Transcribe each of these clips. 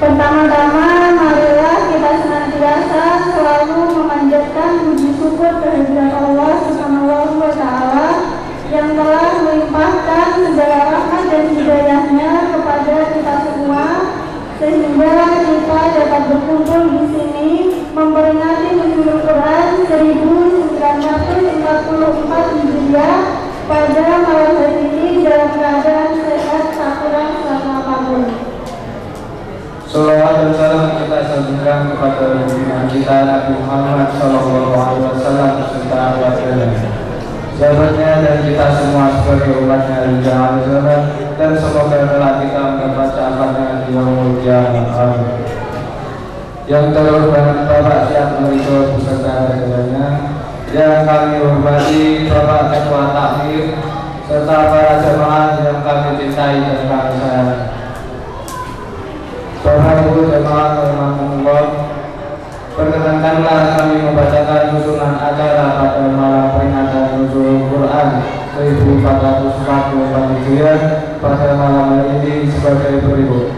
Pertama-tama, marilah kita senantiasa selalu memanjatkan puji syukur kehadirat Allah Subhanahu wa Ta'ala yang telah melimpahkan segala rahmat dan hidayahnya kepada kita semua, sehingga kita dapat berkumpul di sini memperingati Nuzulul Quran 1944 Hijriah pada malam hari ini dalam keadaan sehat tak kurang selama apapun. Salawat dan salam kita sampaikan kepada junjungan kita Nabi Muhammad SAW beserta keluarganya, sahabatnya dan kita semua sebagai umatnya Ridha Al-Zahra, dan semoga telah kita mendapat syafaatnya di yaumul qiyamah. Yang terhormat Bapak Syekh Merido beserta keluarganya, yang kami hormati Bapak Ketua Takmir serta para jemaah yang kami cintai dan kami sayangi. Bapak Ibu jemaah rahimakumullah, perkenankanlah kami membacakan susunan acara pada malam peringatan Nuzulul Quran 1444 Hijriah pada malam hari ini sebagai berikut.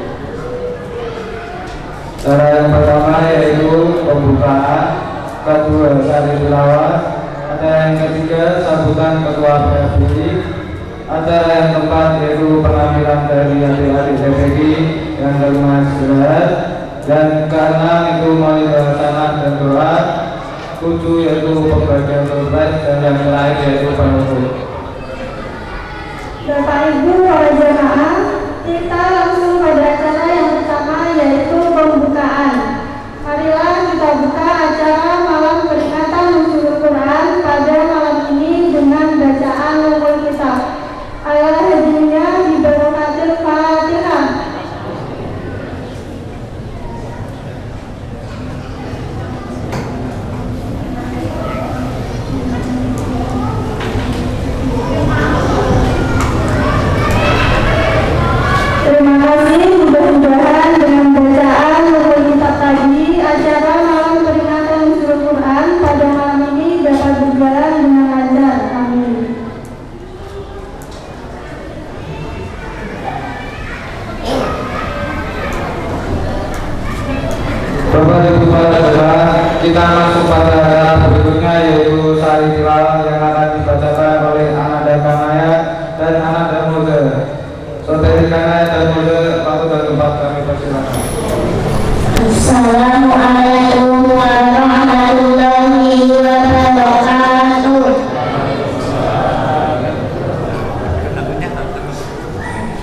Cara yang pertama yaitu pembukaan, kedua sari tilawah, ada yang ketiga sambutan ketua PFBI, acara yang keempat yaitu penampilan dari adik-adik TPG yang kelima istirahat, dan keenam itu monitor tanah dan doa, tujuh yaitu pembagian surprise, dan yang terakhir yaitu penutup. Bapak Ibu para jemaah, kita langsung pada acara yang pertama yaitu pembukaan. Marilah kita buka acara malam peringatan Nuzulul Quran pada malam ini dengan bacaan Ummul Kitab. Ayat hadirnya di Barokatil Fatihah. Terima kasih, mudah-mudahan dengan bacaan Ummul Kitab tadi, acara malam peringatan Nuzulul Quran pada malam ini dapat berjalan dengan lancar. Amin. Bapak Ibu para jemaah, kita masuk pada acara berikutnya yaitu sari tilawah yang akan dibacakan oleh Ananda Kanaya dan Ananda Muda. Saudari Kanaya dan Muda, waktu dan tempat kami persilakan. Assalamualaikum warahmatullahi wabarakatuh.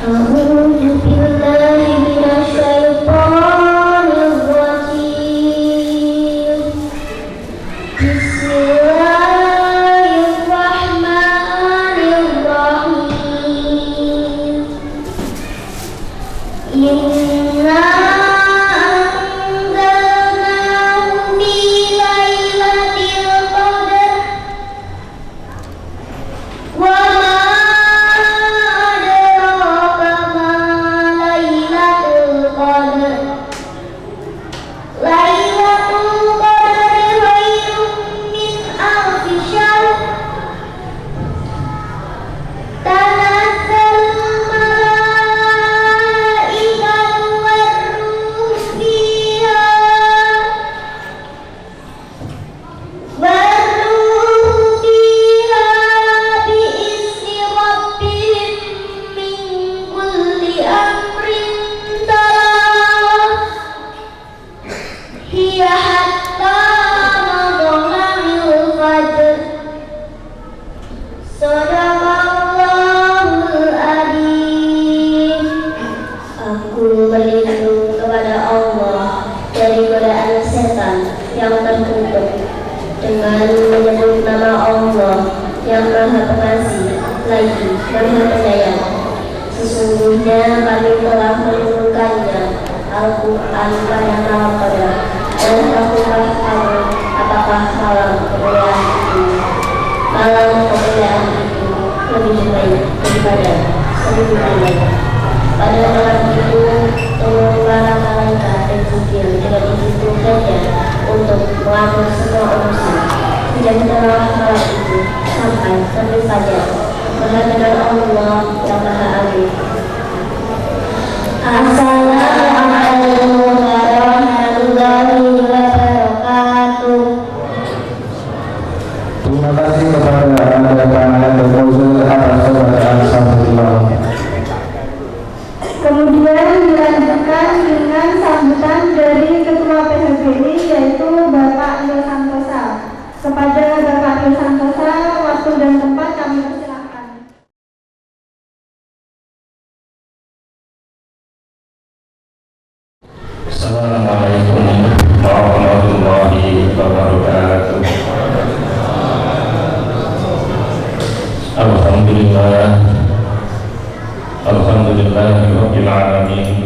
A'udzu billahi minasyaitonir rajim. Bismillahirrahmanirrahim. Inna anzalnahu fi lailatul qadar wa ma adraka ma lailatul qadar. Lailatul qadri khairun min alfi syahr. Tanazzalul malaikatu Sesungguhnya kami telah menurunkannya Al-Quran pada malam qadar. Dan tahukah kamu apakah malam kemuliaan itu lebih baik daripada 1000 bulan. Pada malam itu turun para malaikat dan Jibril dengan izin saja untuk mengatur semua urusan. Tidak telah malam itu sampai fajar. Benar-benar Allah yang Maha Agung. Assalamualaikum warahmatullahi wabarakatuh. Terima kasih kepada Anda Pak Dr. atas bacaan sambutan. Kemudian dilanjutkan dengan sambutan dari Ketua PHBI yaitu Bapak Leo Santosa. Kepada Bapak Leo Santosa, waktu dan tempat kami persilahkan. Assalamualaikum warahmatullahi wabarakatuh. Alhamdulillahirabbil alamin.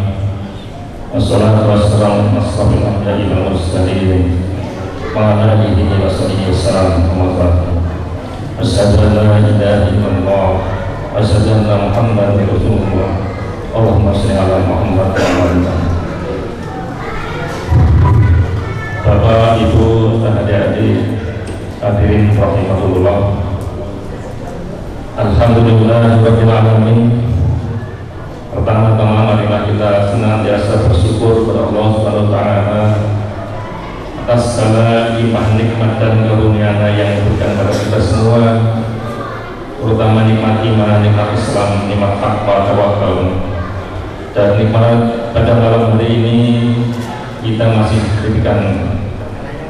Wassalatu wassalamu ala asyrofil anbiya'i wal mursalin wa ala alihi wa sahbihi wasallam. Asyhadu an la ilaha illallah wa asyhadu anna Muhammadan rasulullah. Allahumma shalli ala Muhammad wa ala ali Muhammad. Bapak, Ibu, adik-adik, hadirin rahimahullah. Alhamdulillahirabbil alamin. Pertama-tama marilah kita senantiasa bersyukur kepada Allah Subhanahu wa taala atas segala limpah nikmat dan karunia-Nya yang diberikan kepada kita semua, terutama nikmat iman, nikmat Islam, nikmat takwa, tawakal. Dan nikmat pada malam hari ini kita masih diberikan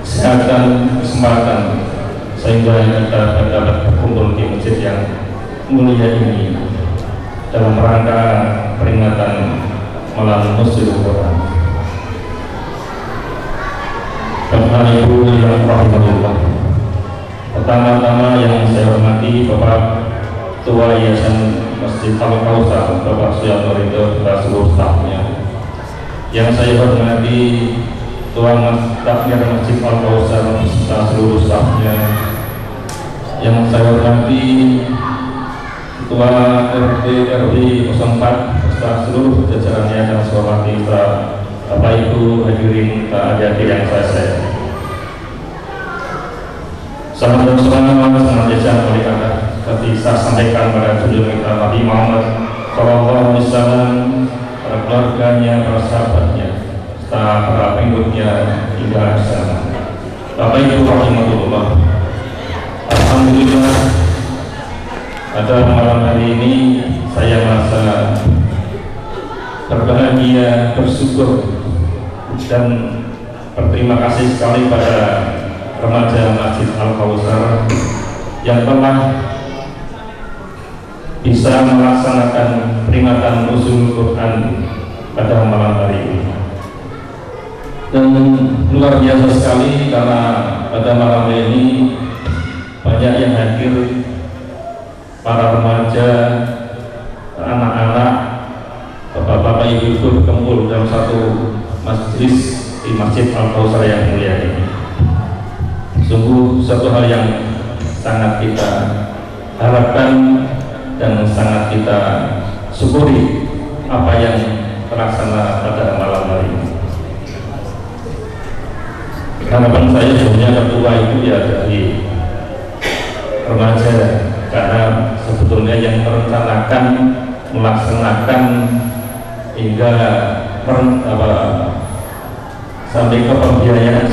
kesehatan, kesempatan sehingga kita dapat berkumpul di masjid yang mulia ini dalam rangka peringatan malam Nuzulul Quran. Bapak Ibu yang rahimahullah, pertama-tama yang saya hormati Bapak Ketua Yayasan Masjid Al-Kautsar, Bapak Suyatno Ridho dan seluruh stafnya. Yang saya hormati Ketua Takmir Masjid Al-Kautsar beserta seluruh stafnya. Yang saya hormati Ketua RT RW 04 beserta seluruh jajarannya, dan saya hormati Bapak Ibu hadirin adik-adik yang saya sayangi. Salam dan salam senantiasa mulia seperti saya sampaikan pada junjungan kita Nabi Muhammad Sallallahu Alaihi Wasallam, para keluarganya, para sahabatnya, serta para pengikutnya hingga akhir zaman. Bapak Ibu rahimahullah, alhamdulillah pada malam hari ini saya merasa berbahagia, bersyukur dan berterima kasih sekali pada remaja Masjid Al-Kautsar yang telah bisa melaksanakan peringatan Nuzulul Quran pada malam hari ini. Dan luar biasa sekali karena pada malam ini banyak yang hadir, para remaja, anak-anak, bapak-bapak, ibu-ibu berkumpul dalam satu majelis di Masjid Al-Kautsar yang mulia ini. Sungguh suatu hal yang sangat kita harapkan dan sangat kita syukuri apa yang terlaksana pada malam hari ini. Harapan saya sebenarnya ketua itu ya dari remaja, karena sebetulnya yang merencanakan, melaksanakan hingga sampai ke pembiayaan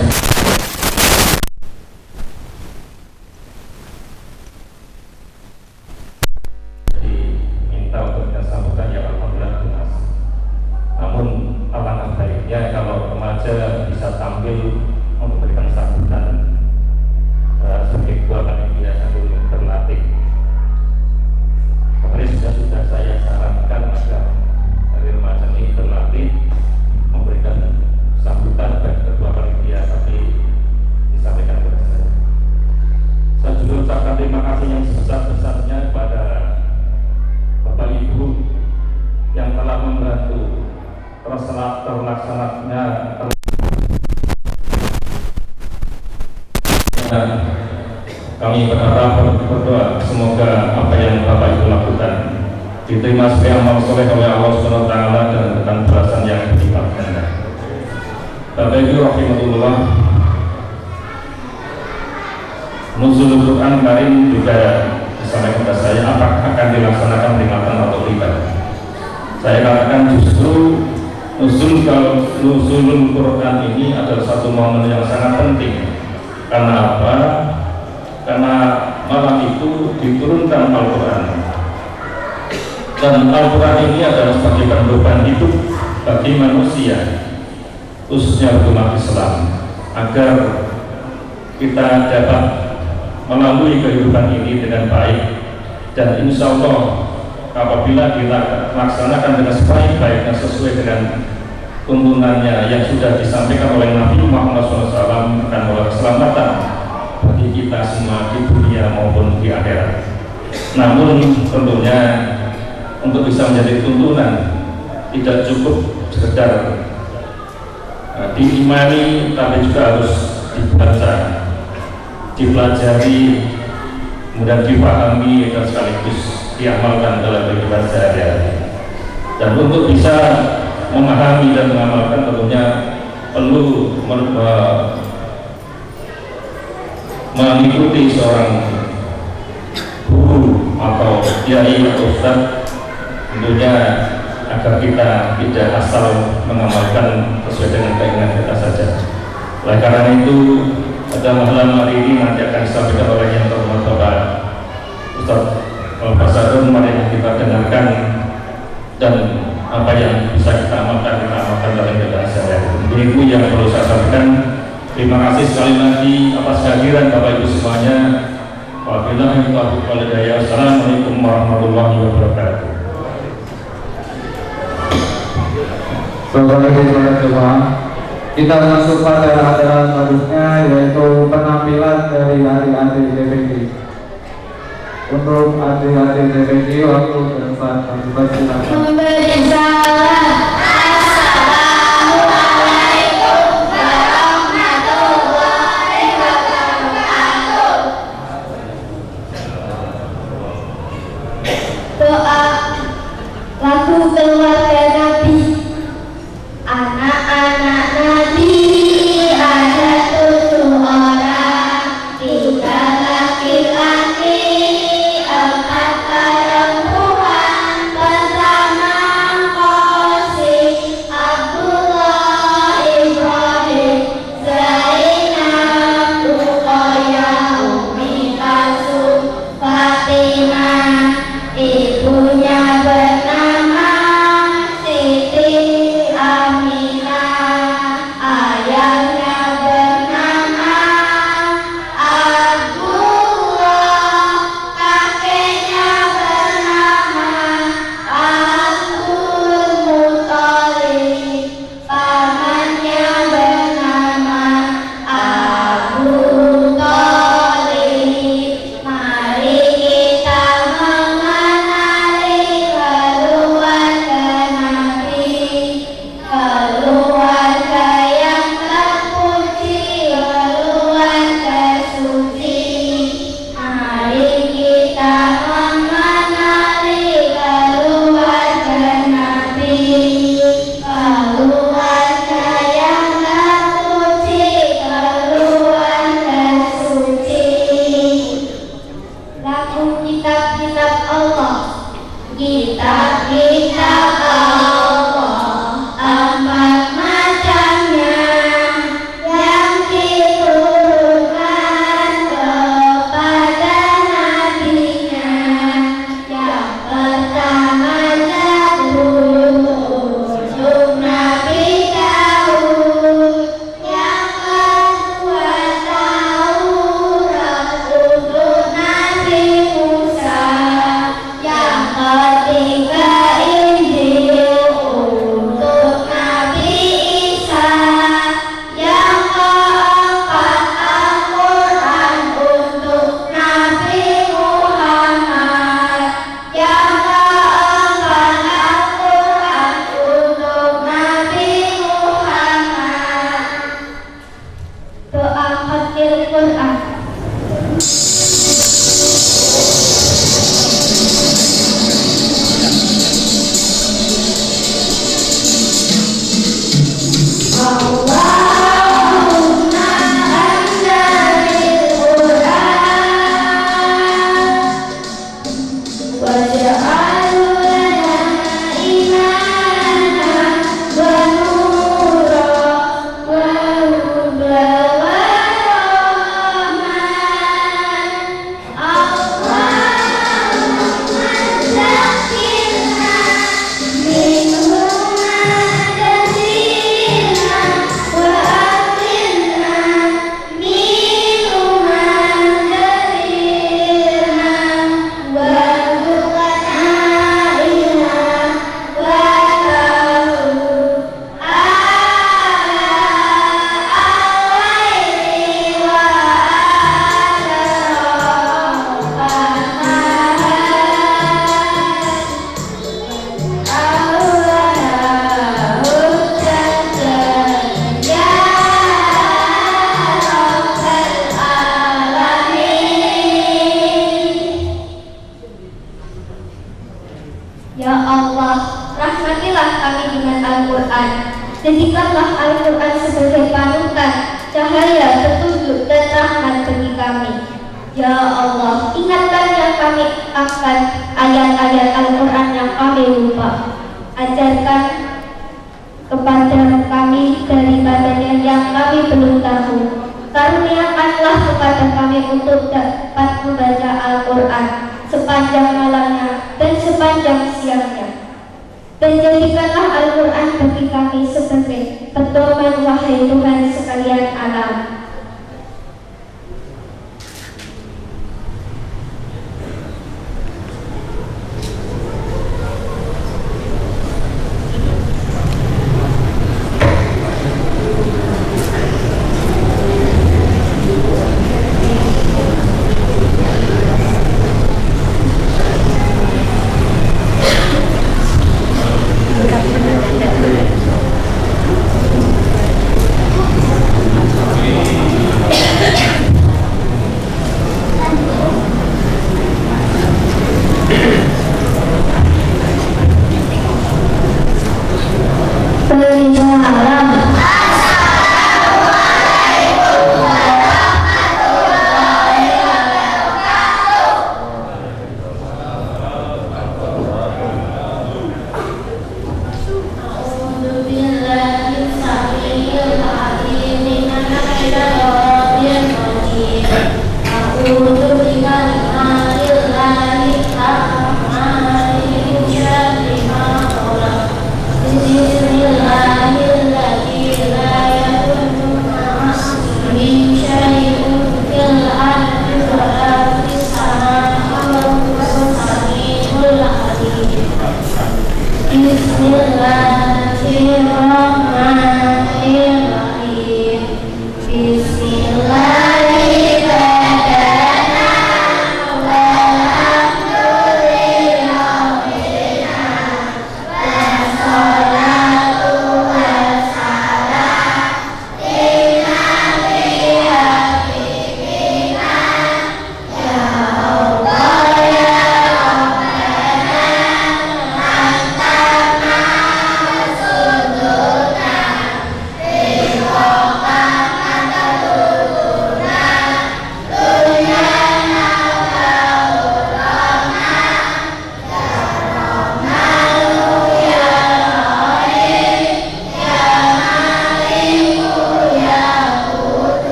memberikan sambutan dan ketua panitia, tapi terlaksananya kami berdoa semoga apa yang Bapak Ibu lakukan diterima sebagai amal soleh oleh Allah Subhanahu wa taala dan dengan balasan yang berlipat ganda. Bapak Ibu rahimahullah, nuzul Quran Karim juga disampaikan kepada saya apakah akan dilaksanakan peringatan atau tidak. Saya katakan justru nuzul Quran ini adalah satu momen yang sangat penting. Karena apa? Karena malam itu diturunkan Al-Quran, dan Al-Quran ini adalah sebagai panduan hidup bagi manusia, khususnya umat Islam, agar kita dapat melalui kehidupan ini dengan baik. Dan insya Allah apabila kita laksanakan dengan sebaik-baiknya sesuai dengan tuntunannya yang sudah disampaikan oleh Nabi Muhammad SAW, akan membawa keselamatan bagi kita semua di dunia maupun di akhirat. Namun tentunya untuk bisa menjadi tuntunan tidak cukup sekedar diimani, tapi juga harus dibaca, dipelajari, kemudian dipahami dan sekaligus diamalkan dalam kehidupan sehari-hari. Dan untuk bisa memahami dan mengamalkan tentunya perlu mengikuti seorang guru atau kiai atau ustaz, tentunya agar kita tidak asal mengamalkan sesuai dengan keinginan kita saja. Oleh karena itu pada malam hari ini nanti akan disampaikan oleh yang terhormat Bapak Ustaz Al-Fasadun. Mari kita dengarkan dan apa yang bisa kita amalkan dalam kehidupan sehari-hari. Itu yang perlu saya sampaikan. Terima kasih sekali lagi atas kehadiran Bapak Ibu semuanya. Wabillahi taufiq wal hidayah. Assalamualaikum warahmatullahi wabarakatuh. Saudara-saudara jemaah, kita masuk pada acara selanjutnya, yaitu penampilan dari adik-adik DPD. Untuk adik-adik DPD, waktu berdepan kami persilakan. Memberi salam. Assalamualaikum warahmatullahi wabarakatuh. Doa lagu keluarga Nabi. Anak-anak Nabi ada 7 orang, 3 laki-laki, 4 perempuan. Pertama Al-Quran. Jadikanlah Al-Quran sebagai panutan, cahaya, petunjuk, dan rahmat bagi kami. Ya Allah, ingatkannya kami akan ayat-ayat Al-Quran yang kami lupa. Ajarkan kepada kami daripadanya yang kami belum tahu. Karuniakanlah kepada kami untuk dapat membaca Al-Quran sepanjang malamnya dan sepanjang siangnya. Dan jadikanlah Al-Quran bagi kami sebagai pedoman, wahai Tuhan sekalian alam. Sudut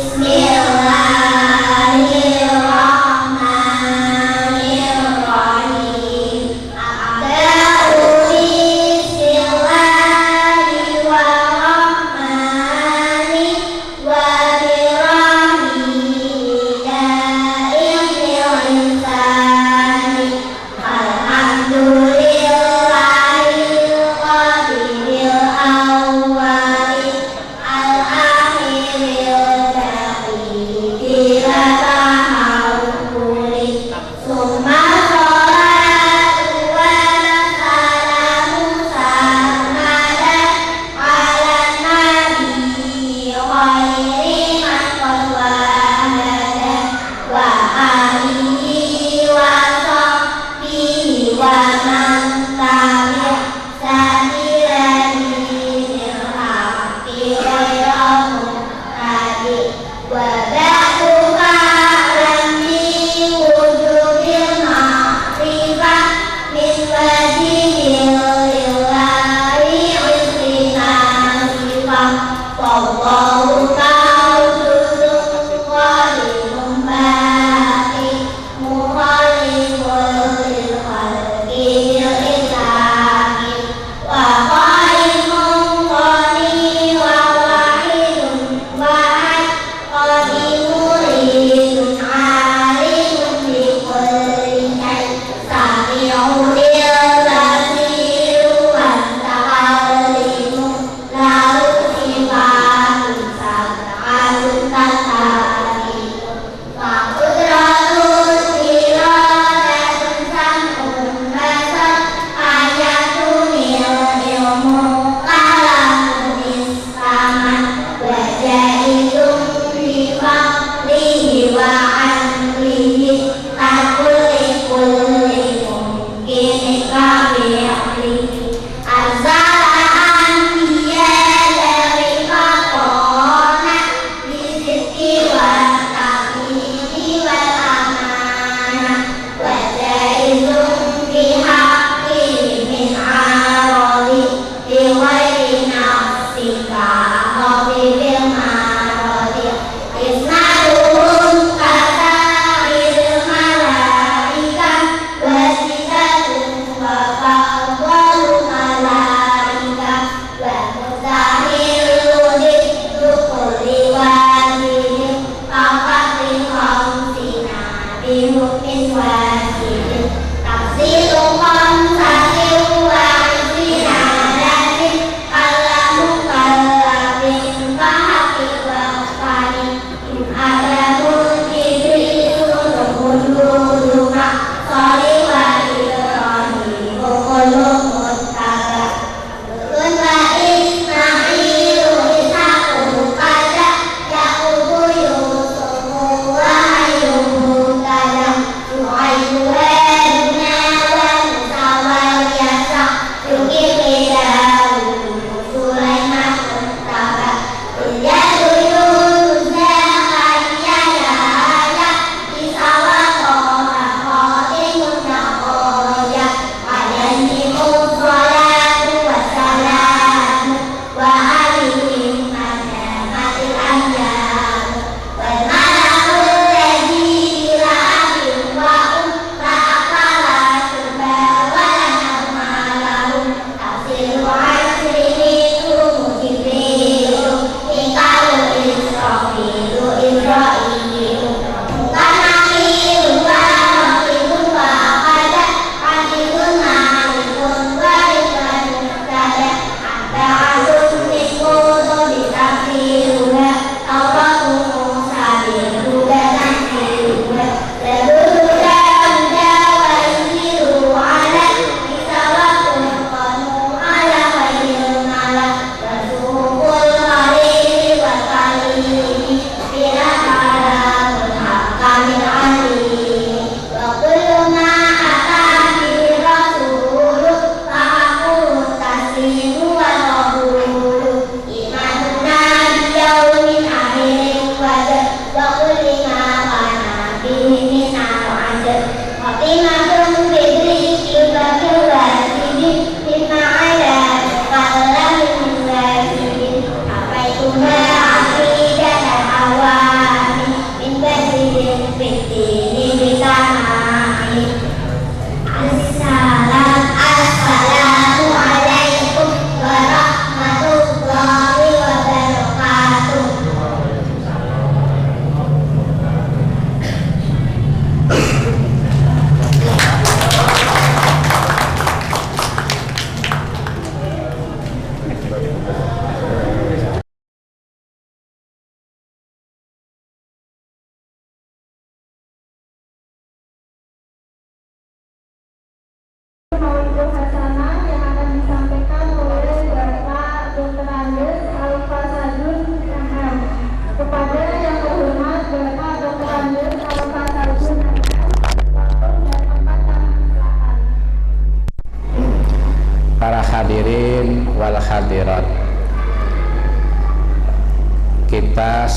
Apa itu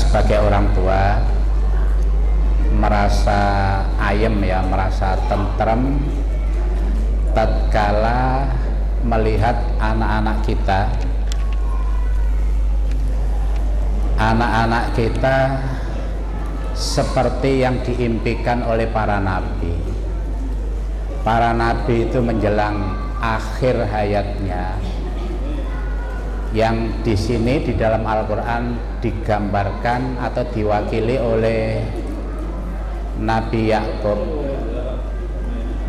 sebagai orang tua merasa ayem ya, merasa tentrem tatkala melihat anak-anak kita seperti yang diimpikan oleh para nabi. Para nabi itu menjelang akhir hayatnya, yang di sini di dalam Al-Quran digambarkan atau diwakili oleh Nabi Yakub,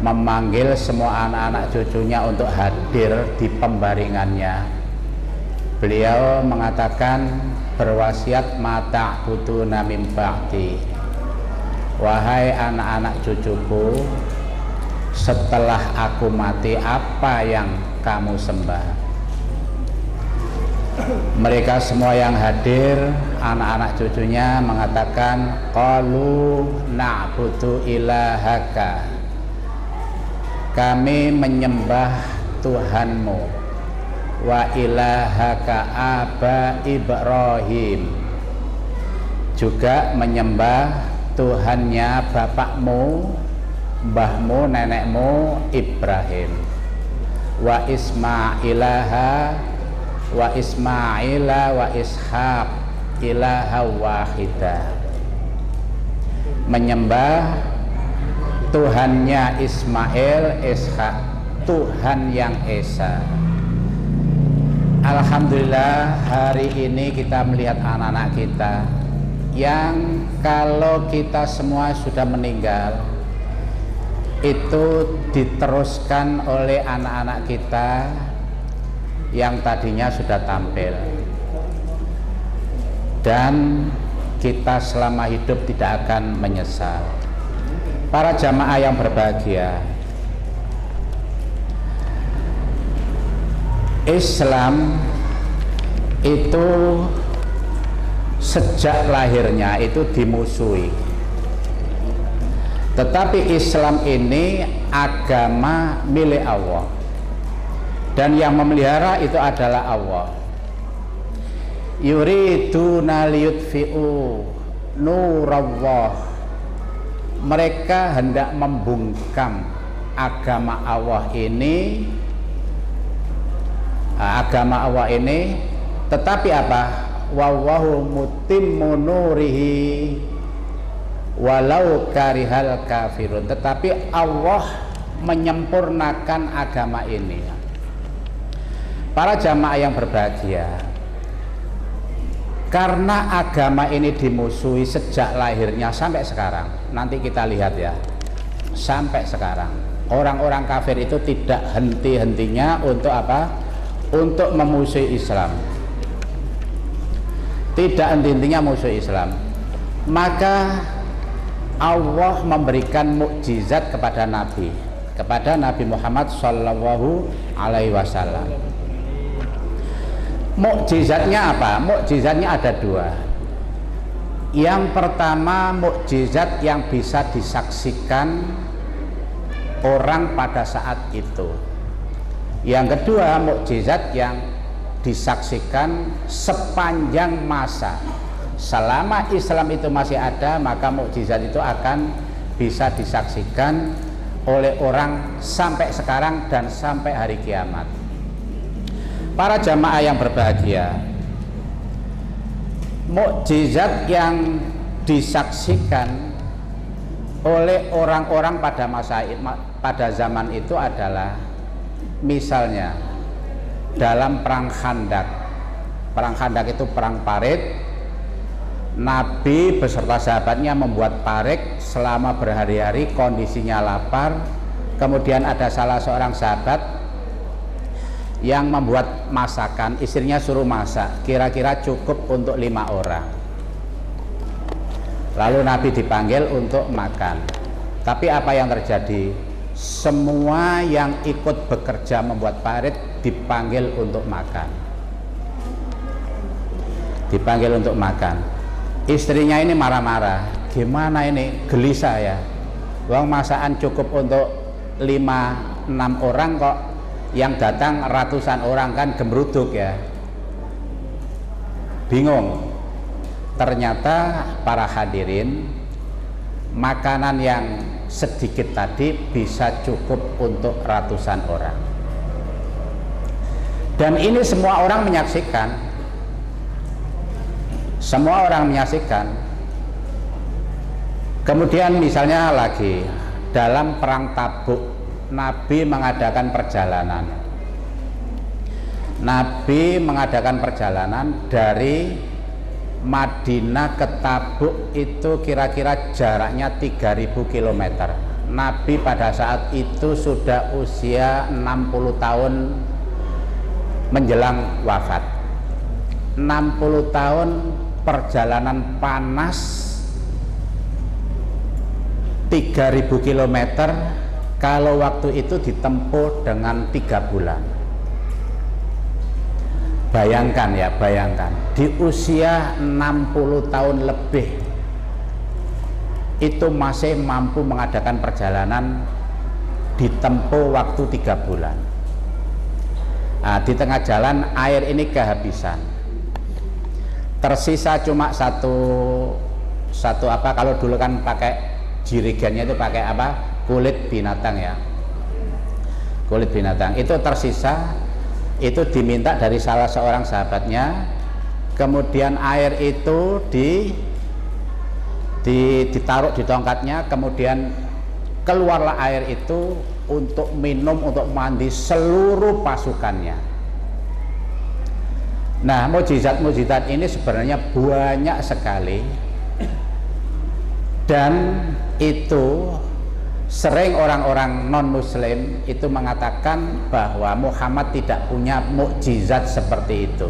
memanggil semua anak-anak cucunya untuk hadir di pembaringannya. Beliau mengatakan, berwasiat, mata ta'buduna min ba'di, wahai anak-anak cucuku, setelah aku mati apa yang kamu sembah? Mereka semua yang hadir, anak-anak cucunya mengatakan, qalu na'budu ilahaka, kami menyembah Tuhanmu, wa ilahaka aba Ibrahim, juga menyembah Tuhannya bapakmu, mbahmu, nenekmu Ibrahim, wa Ismailaha wa Ismaila wa Ishaq ilaha wahidah, menyembah Tuhannya Ismail, Ishak, Tuhan yang esa. Alhamdulillah hari ini kita melihat anak-anak kita yang kalau kita semua sudah meninggal itu diteruskan oleh anak-anak kita yang tadinya sudah tampil, dan kita selama hidup tidak akan menyesal. Para jamaah yang berbahagia, Islam itu sejak lahirnya itu dimusuhi, tetapi Islam ini agama milik Allah, dan yang memelihara itu adalah Allah. Yuriduna liyutfi'u nurallah, mereka hendak membungkam agama Allah ini, tetapi apa? Wallahu mutimmu nurihi walau karihal kafirun, tetapi Allah menyempurnakan agama ini. Para jamaah yang berbahagia, karena agama ini dimusuhi sejak lahirnya sampai sekarang, nanti kita lihat ya, sampai sekarang orang-orang kafir itu tidak henti-hentinya untuk apa? Untuk memusuhi Islam, tidak henti-hentinya musuh Islam. Maka Allah memberikan mukjizat kepada Nabi Muhammad Shallallahu Alaihi Wasallam. Mukjizatnya apa? Mukjizatnya ada dua. Yang pertama, mukjizat yang bisa disaksikan orang pada saat itu. Yang kedua, mukjizat yang disaksikan sepanjang masa. Selama Islam itu masih ada, maka mukjizat itu akan bisa disaksikan oleh orang sampai sekarang dan sampai hari kiamat. Para jamaah yang berbahagia, mukjizat yang disaksikan oleh orang-orang pada zaman itu adalah, misalnya dalam perang Khandak. Perang Khandak itu perang parit. Nabi beserta sahabatnya membuat parit selama berhari-hari, kondisinya lapar. Kemudian ada salah seorang sahabat yang membuat masakan, istrinya suruh masak, kira-kira cukup untuk 5 orang. Lalu Nabi dipanggil untuk makan. Tapi apa yang terjadi? Semua yang ikut bekerja membuat parit dipanggil untuk makan. Dipanggil untuk makan. Istrinya ini marah-marah. Gimana ini? Gelisah ya. Wong masakan cukup untuk 5-6 orang kok yang datang ratusan orang, kan gemruduk ya. Bingung. ternyata para hadirin, makanan yang sedikit tadi bisa cukup untuk ratusan orang. Dan ini semua orang menyaksikan. Semua orang menyaksikan. Kemudian misalnya lagi dalam perang Tabuk, Nabi mengadakan perjalanan. Nabi mengadakan perjalanan dari Madinah ke Tabuk itu kira-kira jaraknya 3000 km. Nabi pada saat itu sudah usia 60 tahun menjelang wafat. 60 tahun perjalanan panas 3000 km, kalau waktu itu ditempuh dengan 3 bulan. Bayangkan ya, bayangkan di usia 60 tahun lebih itu masih mampu mengadakan perjalanan ditempuh waktu 3 bulan. Nah, di tengah jalan air ini kehabisan, tersisa cuma satu apa, kalau dulu kan pakai jirigennya itu pakai apa, kulit binatang ya, kulit binatang itu tersisa. Itu diminta dari salah seorang sahabatnya, kemudian air itu ditaruh di tongkatnya, kemudian keluarlah air itu untuk minum, untuk mandi seluruh pasukannya. Nah, mukjizat-mukjizat ini sebenarnya banyak sekali, dan itu sering orang-orang non-muslim itu mengatakan bahwa Muhammad tidak punya mukjizat seperti itu.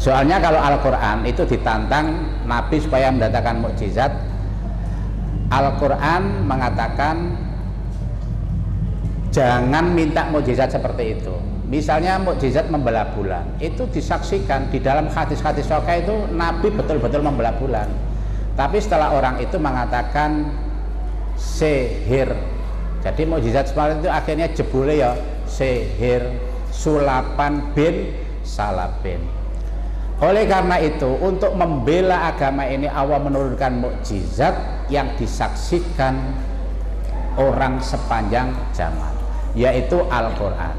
Soalnya kalau Al-Quran itu ditantang Nabi supaya mendatangkan mukjizat, Al-Quran mengatakan jangan minta mukjizat seperti itu. Misalnya mukjizat membelah bulan, itu disaksikan di dalam hadis-hadis sahih itu Nabi betul-betul membelah bulan. Tapi setelah orang itu mengatakan sihir, jadi mukjizat seperti itu akhirnya jebule ya sihir, sulapan bin salabin. Oleh karena itu, untuk membela agama ini Allah menurunkan mukjizat yang disaksikan orang sepanjang zaman, yaitu Al-Quran.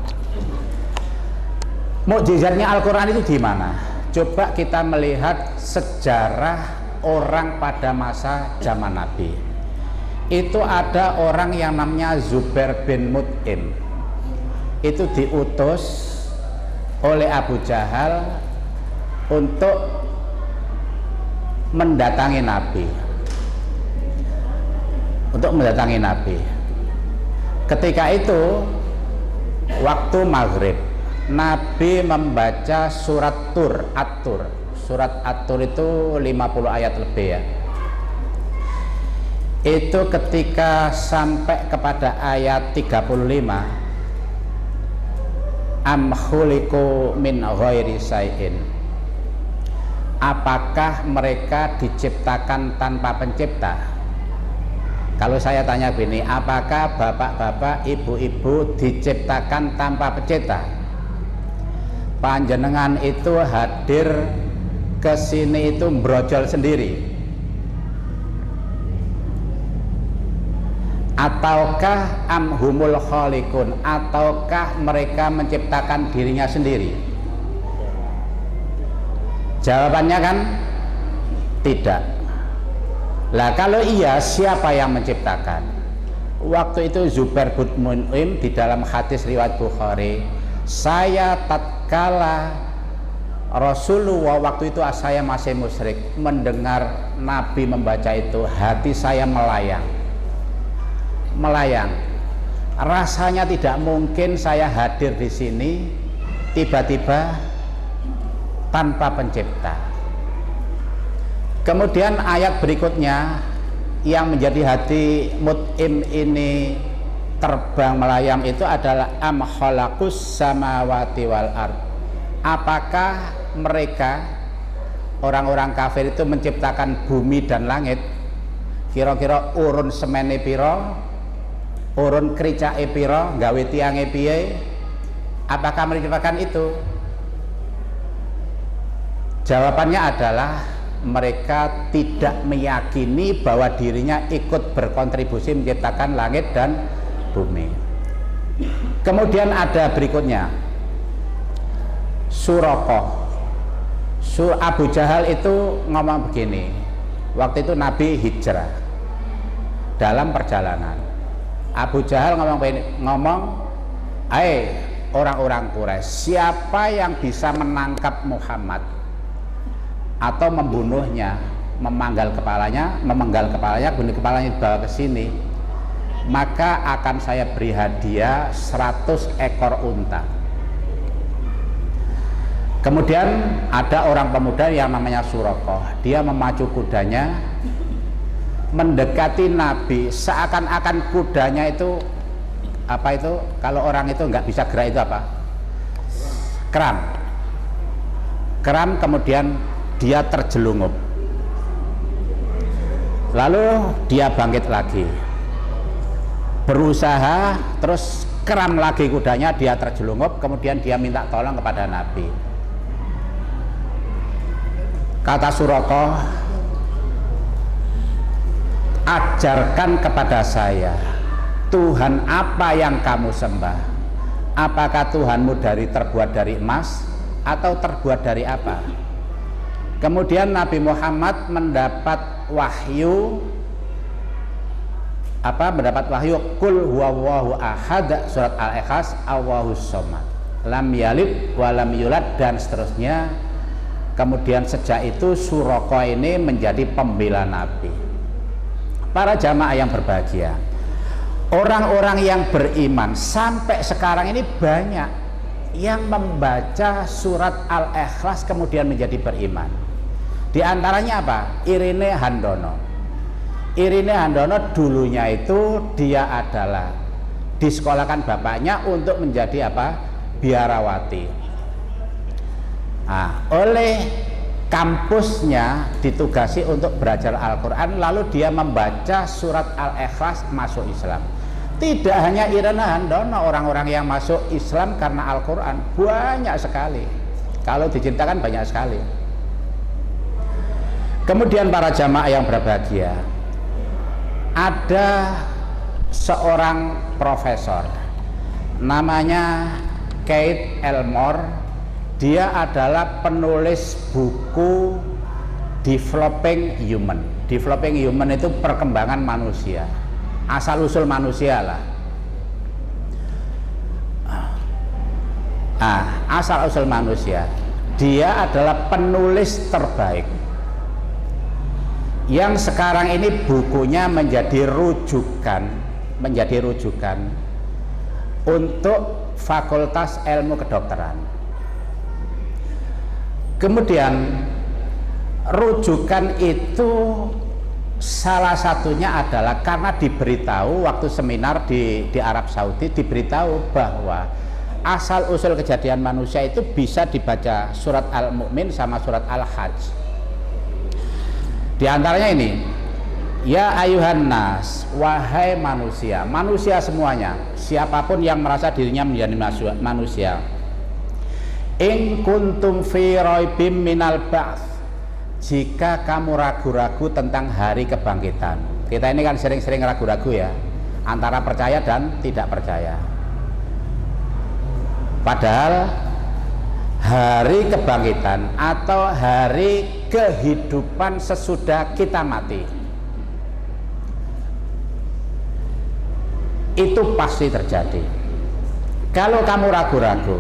Mukjizatnya Al-Quran itu di mana? Coba kita melihat sejarah orang pada masa zaman Nabi. Itu ada orang yang namanya Zubair bin Mut'im, itu diutus oleh Abu Jahal untuk mendatangi Nabi, ketika itu waktu maghrib, Nabi membaca surat At-Tur. Surat At-Tur itu 50 ayat lebih ya. Itu ketika sampai kepada ayat 35, am khuliqu min ghairi syai'in, apakah mereka diciptakan tanpa pencipta? Kalau saya tanya begini, apakah bapak-bapak, ibu-ibu diciptakan tanpa pencipta? Panjenengan itu hadir ke sini itu brojol sendiri, ataukah amhumul khaliqun, ataukah mereka menciptakan dirinya sendiri? Jawabannya kan tidak. Lah kalau iya, siapa yang menciptakan? Waktu itu Zubair bin Mut'im di dalam hadis riwayat Bukhari, saya tatkala Rasulullah waktu itu saya masih musyrik, mendengar Nabi membaca itu, hati saya melayang. Rasanya tidak mungkin saya hadir di sini tiba-tiba tanpa pencipta. Kemudian ayat berikutnya yang menjadi hati Mut'im ini terbang melayang itu adalah am khalaqus samawati wal ard, apakah mereka orang-orang kafir itu menciptakan bumi dan langit? Kira-kira urun semene piro, urun kricake piro, gawe tiange piye? Apakah menciptakan itu? Jawabannya adalah mereka tidak meyakini bahwa dirinya ikut berkontribusi menciptakan langit dan bumi. Kemudian ada berikutnya, Suraqah. Abu Jahal itu ngomong begini, waktu itu Nabi hijrah dalam perjalanan. Abu Jahal ngomong, "Hai orang-orang Quraisy, siapa yang bisa menangkap Muhammad atau membunuhnya, memenggal kepalanya, bunuh kepalanya dibawa ke sini, maka akan saya beri hadiah 100 ekor unta." Kemudian ada orang pemuda yang namanya Suraqah, dia memacu kudanya mendekati Nabi, seakan-akan kudanya itu apa itu, kalau orang itu nggak bisa gerak itu apa? Kram, kemudian dia terjelungup, lalu dia bangkit lagi, berusaha, terus kram lagi kudanya, dia terjelungup, kemudian dia minta tolong kepada Nabi. Kata Suraqah, ajarkan kepada saya Tuhan apa yang kamu sembah. Apakah Tuhanmu terbuat dari emas atau terbuat dari apa? Kemudian Nabi Muhammad mendapat wahyu Qul huwallahu ahad, surat Al-Ikhlas, Allahus Shomad, lam yalid walam yulad, dan seterusnya. Kemudian sejak itu Suraqah ini menjadi pembela Nabi. Para jamaah yang berbahagia, orang-orang yang beriman sampai sekarang ini banyak yang membaca surat Al-Ikhlas kemudian menjadi beriman. Di antaranya apa? Irene Handono. Irene Handono dulunya itu dia adalah disekolahkan bapaknya untuk menjadi apa? Biarawati. Nah, oleh kampusnya ditugasi untuk belajar Al-Quran, lalu dia membaca surat Al-Ikhlas, masuk Islam. Tidak hanya Irene Handono, orang-orang yang masuk Islam karena Al-Quran banyak sekali, kalau diceritakan banyak sekali. Kemudian para jamaah yang berbahagia, ada seorang profesor namanya Keith Elmore. Dia adalah penulis buku Developing Human. Developing Human itu perkembangan manusia, asal usul manusia lah. Asal usul manusia. Dia adalah penulis terbaik yang sekarang ini bukunya menjadi rujukan untuk Fakultas Ilmu Kedokteran. Kemudian rujukan itu salah satunya adalah karena diberitahu waktu seminar di Arab Saudi, diberitahu bahwa asal usul kejadian manusia itu bisa dibaca surat Al-Mu'min sama surat Al-Hajj. Di antaranya ini, ya ayuhan nas, wahai manusia, manusia semuanya, siapapun yang merasa dirinya menjadi manusia, in kuntum fi raibim minal ba'ts, jika kamu ragu-ragu tentang hari kebangkitan. Kita ini kan sering-sering ragu-ragu ya, antara percaya dan tidak percaya. Padahal hari kebangkitan atau hari kehidupan sesudah kita mati itu pasti terjadi. Kalau kamu ragu-ragu,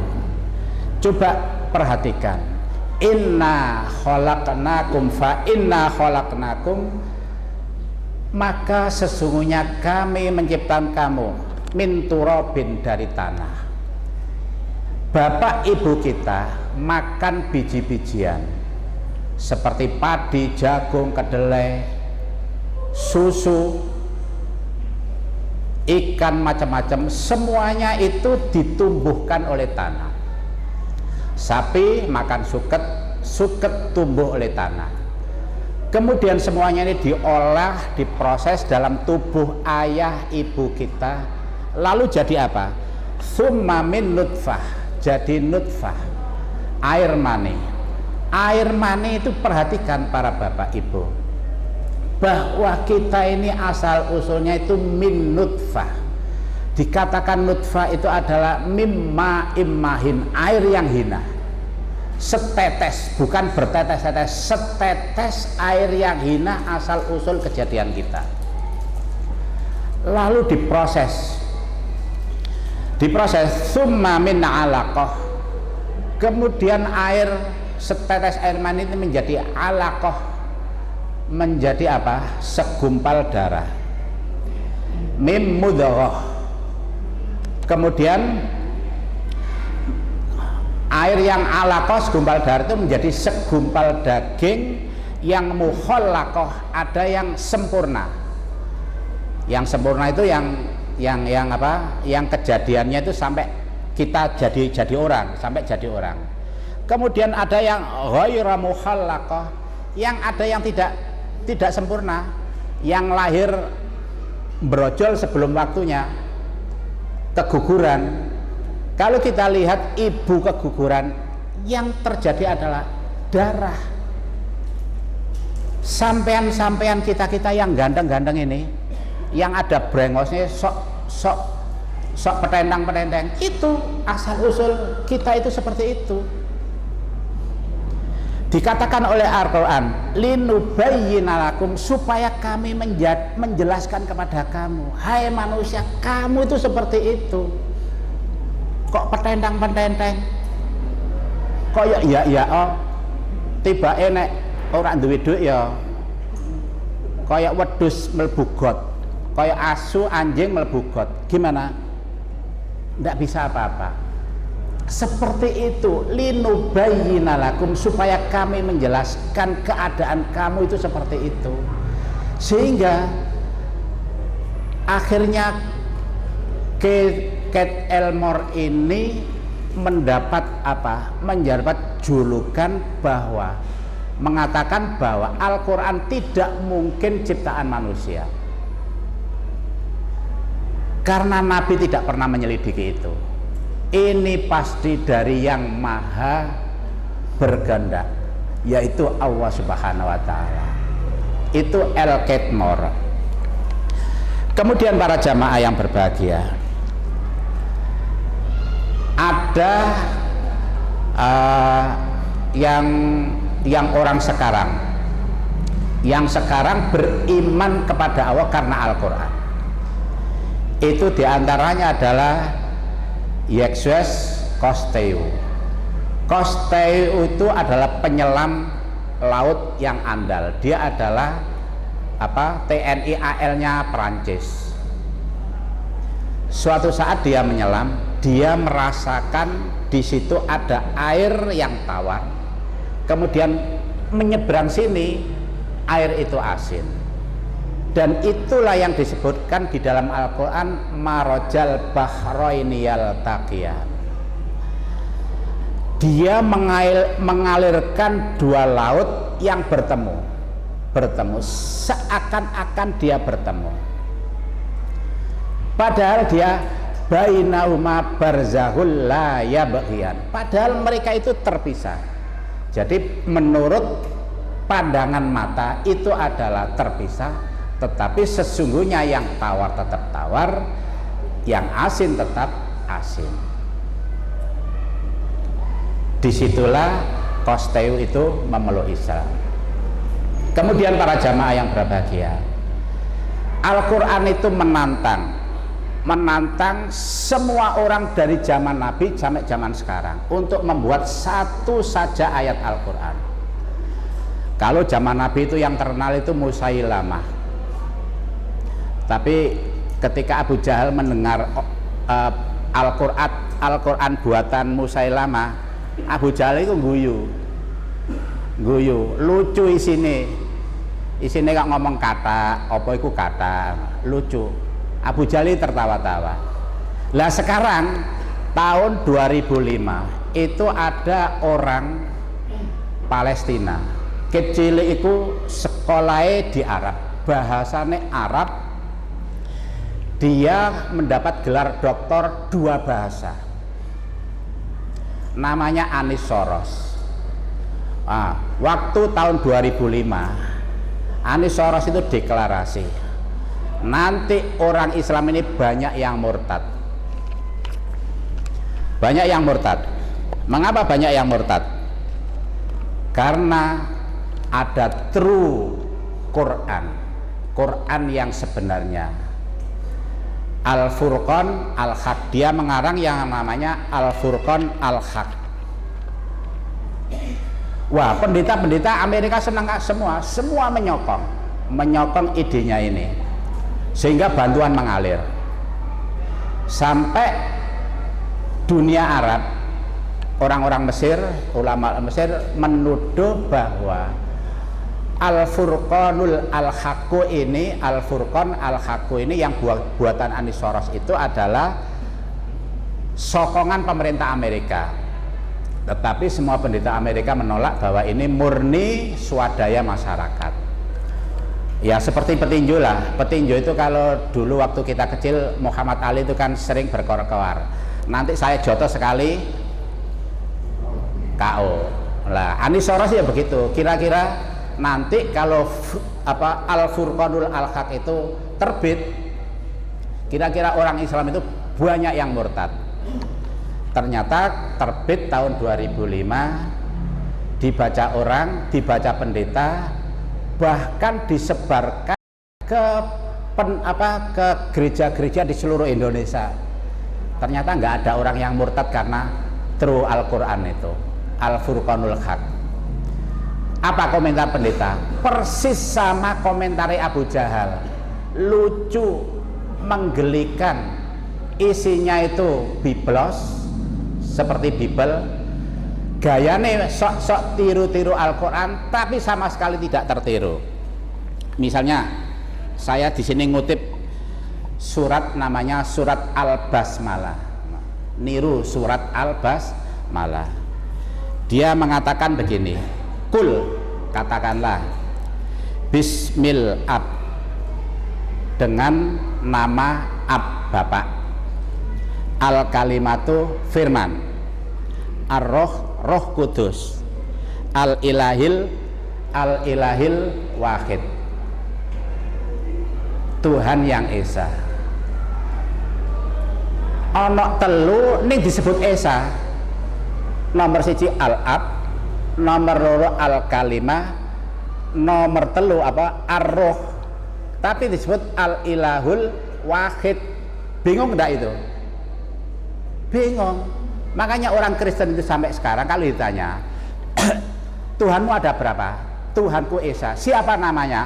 coba perhatikan, inna khalaqnakum fa inna khalaqnakum, maka sesungguhnya kami menciptakan kamu min turabin, dari tanah. Bapak ibu kita makan biji-bijian seperti padi, jagung, kedelai, susu, ikan, macam-macam, semuanya itu ditumbuhkan oleh tanah. Sapi makan suket, suket tumbuh oleh tanah. Kemudian semuanya ini diolah, diproses dalam tubuh ayah ibu kita, lalu jadi apa? Tsumma min nutfah, jadi nutfah, air mani. Air mani itu, perhatikan para bapak ibu, bahwa kita ini asal usulnya itu min nutfah. Dikatakan nutfah itu adalah mimma immahin, air yang hina, setetes, bukan bertetes-tetes, setetes air yang hina asal usul kejadian kita. Lalu diproses summa min alaqah, kemudian air setetes air mani itu menjadi alaqah, menjadi apa? Segumpal darah. Mim mudghah, kemudian air yang alaqah segumpal darah itu menjadi segumpal daging yang mukhallaqah, ada yang sempurna. Yang sempurna itu yang apa? Yang kejadiannya itu sampai kita jadi orang, sampai jadi orang. Kemudian ada yang ghairu mukhallaqah, yang ada yang tidak sempurna, yang lahir brojol sebelum waktunya, keguguran. Kalau kita lihat ibu keguguran, yang terjadi adalah darah. Sampean-sampean kita yang ganteng-ganteng ini, yang ada brengosnya sok petentang-petenteng, itu asal usul kita itu seperti itu. Dikatakan oleh Al-Quran, linubayyina lakum, supaya kami menjelaskan kepada kamu, hai manusia, kamu itu seperti itu. Kok petentang-petenteng, kok ya tiba enek orang duwe duit ya, kayak wedhus mlebu got, kayak asu anjing mlebu got, gimana? Nggak bisa apa-apa. Seperti itu, linubayyina lakum, supaya kami menjelaskan keadaan kamu itu seperti itu, sehingga akhirnya Kate Elmore ini mendapat apa? Mendapat julukan bahwa mengatakan bahwa Al-Quran tidak mungkin ciptaan manusia, karena Nabi tidak pernah menyelidiki itu. Ini pasti dari yang maha berkehendak, yaitu Allah Subhanahu wa Ta'ala. Itu Kate Elmore. Kemudian para jamaah yang berbahagia, ada yang orang sekarang yang beriman kepada Allah karena Al-Quran. Itu diantaranya adalah Yexues Cousteau. Cousteau itu adalah penyelam laut yang andal. Dia adalah TNI AL-nya Perancis. Suatu saat dia menyelam, dia merasakan di situ ada air yang tawar. Kemudian menyeberang sini, air itu asin. Dan itulah yang disebutkan di dalam Al-Quran, marojal bahraini yaltaqiyan. Dia mengalirkan dua laut yang bertemu, seakan-akan dia bertemu, padahal dia bainahuma barzahul la yabghiyan, padahal mereka itu terpisah. Jadi menurut pandangan mata itu adalah terpisah, tetapi sesungguhnya yang tawar tetap tawar, yang asin tetap asin. Disitulah Cousteau itu memeluk Islam. Kemudian para jamaah yang berbahagia, Al-Quran itu menantang semua orang dari zaman Nabi sampai zaman sekarang untuk membuat satu saja ayat Al-Quran. Kalau zaman Nabi itu yang terkenal itu Musailamah. Tapi ketika Abu Jahal mendengar Al-Quran buatan Musailamah, Abu Jahal itu guyu, lucu isine kok ngomong kata, apa itu kata, lucu. Abu Jahal tertawa-tawa. Lah sekarang tahun 2005 itu ada orang Palestina kecil itu sekolahnya di Arab, bahasanya Arab. Dia mendapat gelar doktor 2 bahasa, namanya Anis Soros. Waktu tahun 2005 Anies Soros itu deklarasi nanti orang Islam ini banyak yang murtad. Banyak yang murtad. Mengapa banyak yang murtad? Karena ada true Quran yang sebenarnya, Al-Furqan Al-Haq. Dia mengarang yang namanya Al-Furqan Al-Haq. Wah, pendeta-pendeta Amerika senang semua menyokong idenya ini, sehingga bantuan mengalir sampai dunia Arab. Orang-orang Mesir, ulama Mesir menuduh bahwa Al-Furqanul Al-Haqqu ini, Al-Furqan Al-Haqqu ini yang buatan Anies Soros itu adalah sokongan pemerintah Amerika. Tetapi semua pendeta Amerika menolak bahwa ini murni swadaya masyarakat. Ya seperti petinju lah. Petinju itu kalau dulu waktu kita kecil Muhammad Ali itu kan sering berkor-kor. Nanti saya jotos sekali KO. Lah Anies Soros ya begitu. Kira-kira nanti kalau Al-Furqanul Al-Haq itu terbit, kira-kira orang Islam itu banyak yang murtad. Ternyata terbit tahun 2005, dibaca orang, dibaca pendeta, bahkan disebarkan ke gereja-gereja di seluruh Indonesia. Ternyata nggak ada orang yang murtad karena true Al-Quran itu, Al-Furqanul Haq. Apa komentar pendeta? Persis sama komentar Abu Jahal, lucu, menggelikan, isinya itu biblos seperti Bible, gayanya sok-sok tiru-tiru Al-Quran, tapi sama sekali tidak tertiru. Misalnya saya di sini ngutip surat namanya surat Al-Basmalah, niru surat Al-Basmalah. Dia mengatakan begini, kul, katakanlah Bismil Ab, dengan nama Ab Bapak, Al Kalimatu firman, Ar-Roh Roh Kudus, Al Ilahil Wahid, Tuhan yang Esa. Ono telu ning disebut Esa. Nomor siji Al-Ab, nomor loro Al-Kalimah, nomor telu Ar-Roh, tapi disebut Al-Ilahul Wahid. Bingung enggak itu? Bingung. Makanya orang Kristen itu sampai sekarang kalau ditanya Tuhanmu ada berapa? Tuhanku Esa. Siapa namanya?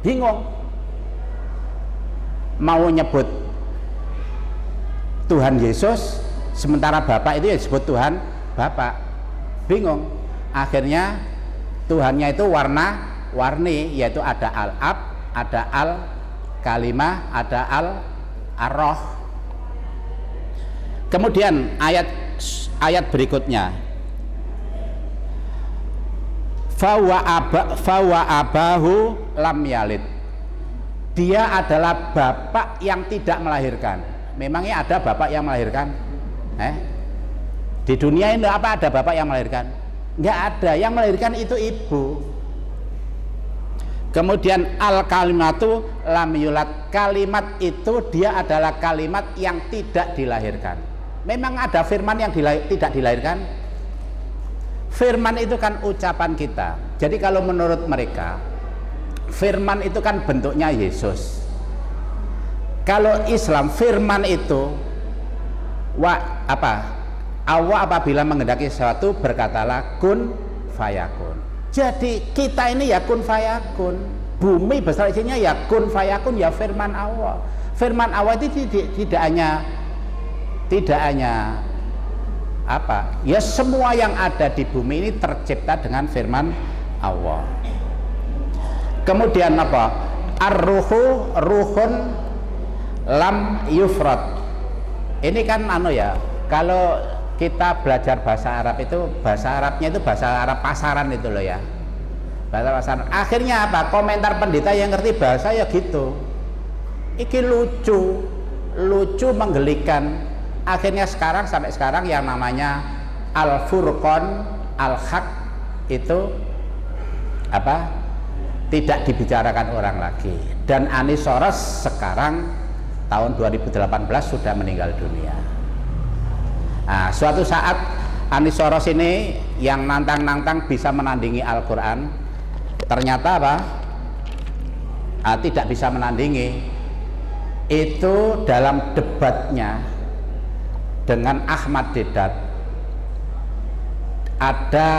Bingung. Mau nyebut Tuhan Yesus, sementara Bapak itu ya disebut Tuhan Bapak. Bingung. Akhirnya Tuhannya itu warna-warni, yaitu ada Al-Ab, ada Al-Kalimah, ada Ar-Roh. Kemudian ayat berikutnya, fawa abahu lam yalid, dia adalah bapak yang tidak melahirkan. Memangnya ada bapak yang melahirkan? Di dunia ini apa ada bapak yang melahirkan? Nggak ada. Yang melahirkan itu ibu. Kemudian al-kalimatu lam yulad, kalimat itu dia adalah kalimat yang tidak dilahirkan. Memang ada firman yang tidak dilahirkan? Firman itu kan ucapan kita. Jadi kalau menurut mereka, firman itu kan bentuknya Yesus. Kalau Islam, firman itu Allah apabila menghendaki sesuatu berkatalah kun fayakun. Jadi kita ini ya kun fayakun. Bumi besar isinya ya kun fayakun, ya firman Allah. Firman Allah itu tidak hanya ya semua yang ada di bumi ini tercipta dengan firman Allah. Kemudian ar-ruhu ruhun lam yufrad. Ini kan kalau kita belajar bahasa Arab itu, bahasa Arabnya itu bahasa Arab pasaran itu loh ya, bahasa pasaran. Akhirnya komentar pendeta yang ngerti bahasa ya gitu, iki lucu menggelikan. Akhirnya sampai sekarang yang namanya Al-Furqan Al-Haq itu apa? Tidak dibicarakan orang lagi. Dan Anisoros sekarang tahun 2018 sudah meninggal dunia. Nah, suatu saat Anisoros ini yang nantang-nantang bisa menandingi Al-Quran, ternyata apa? Tidak bisa menandingi. Itu dalam debatnya dengan Ahmad Dedat, ada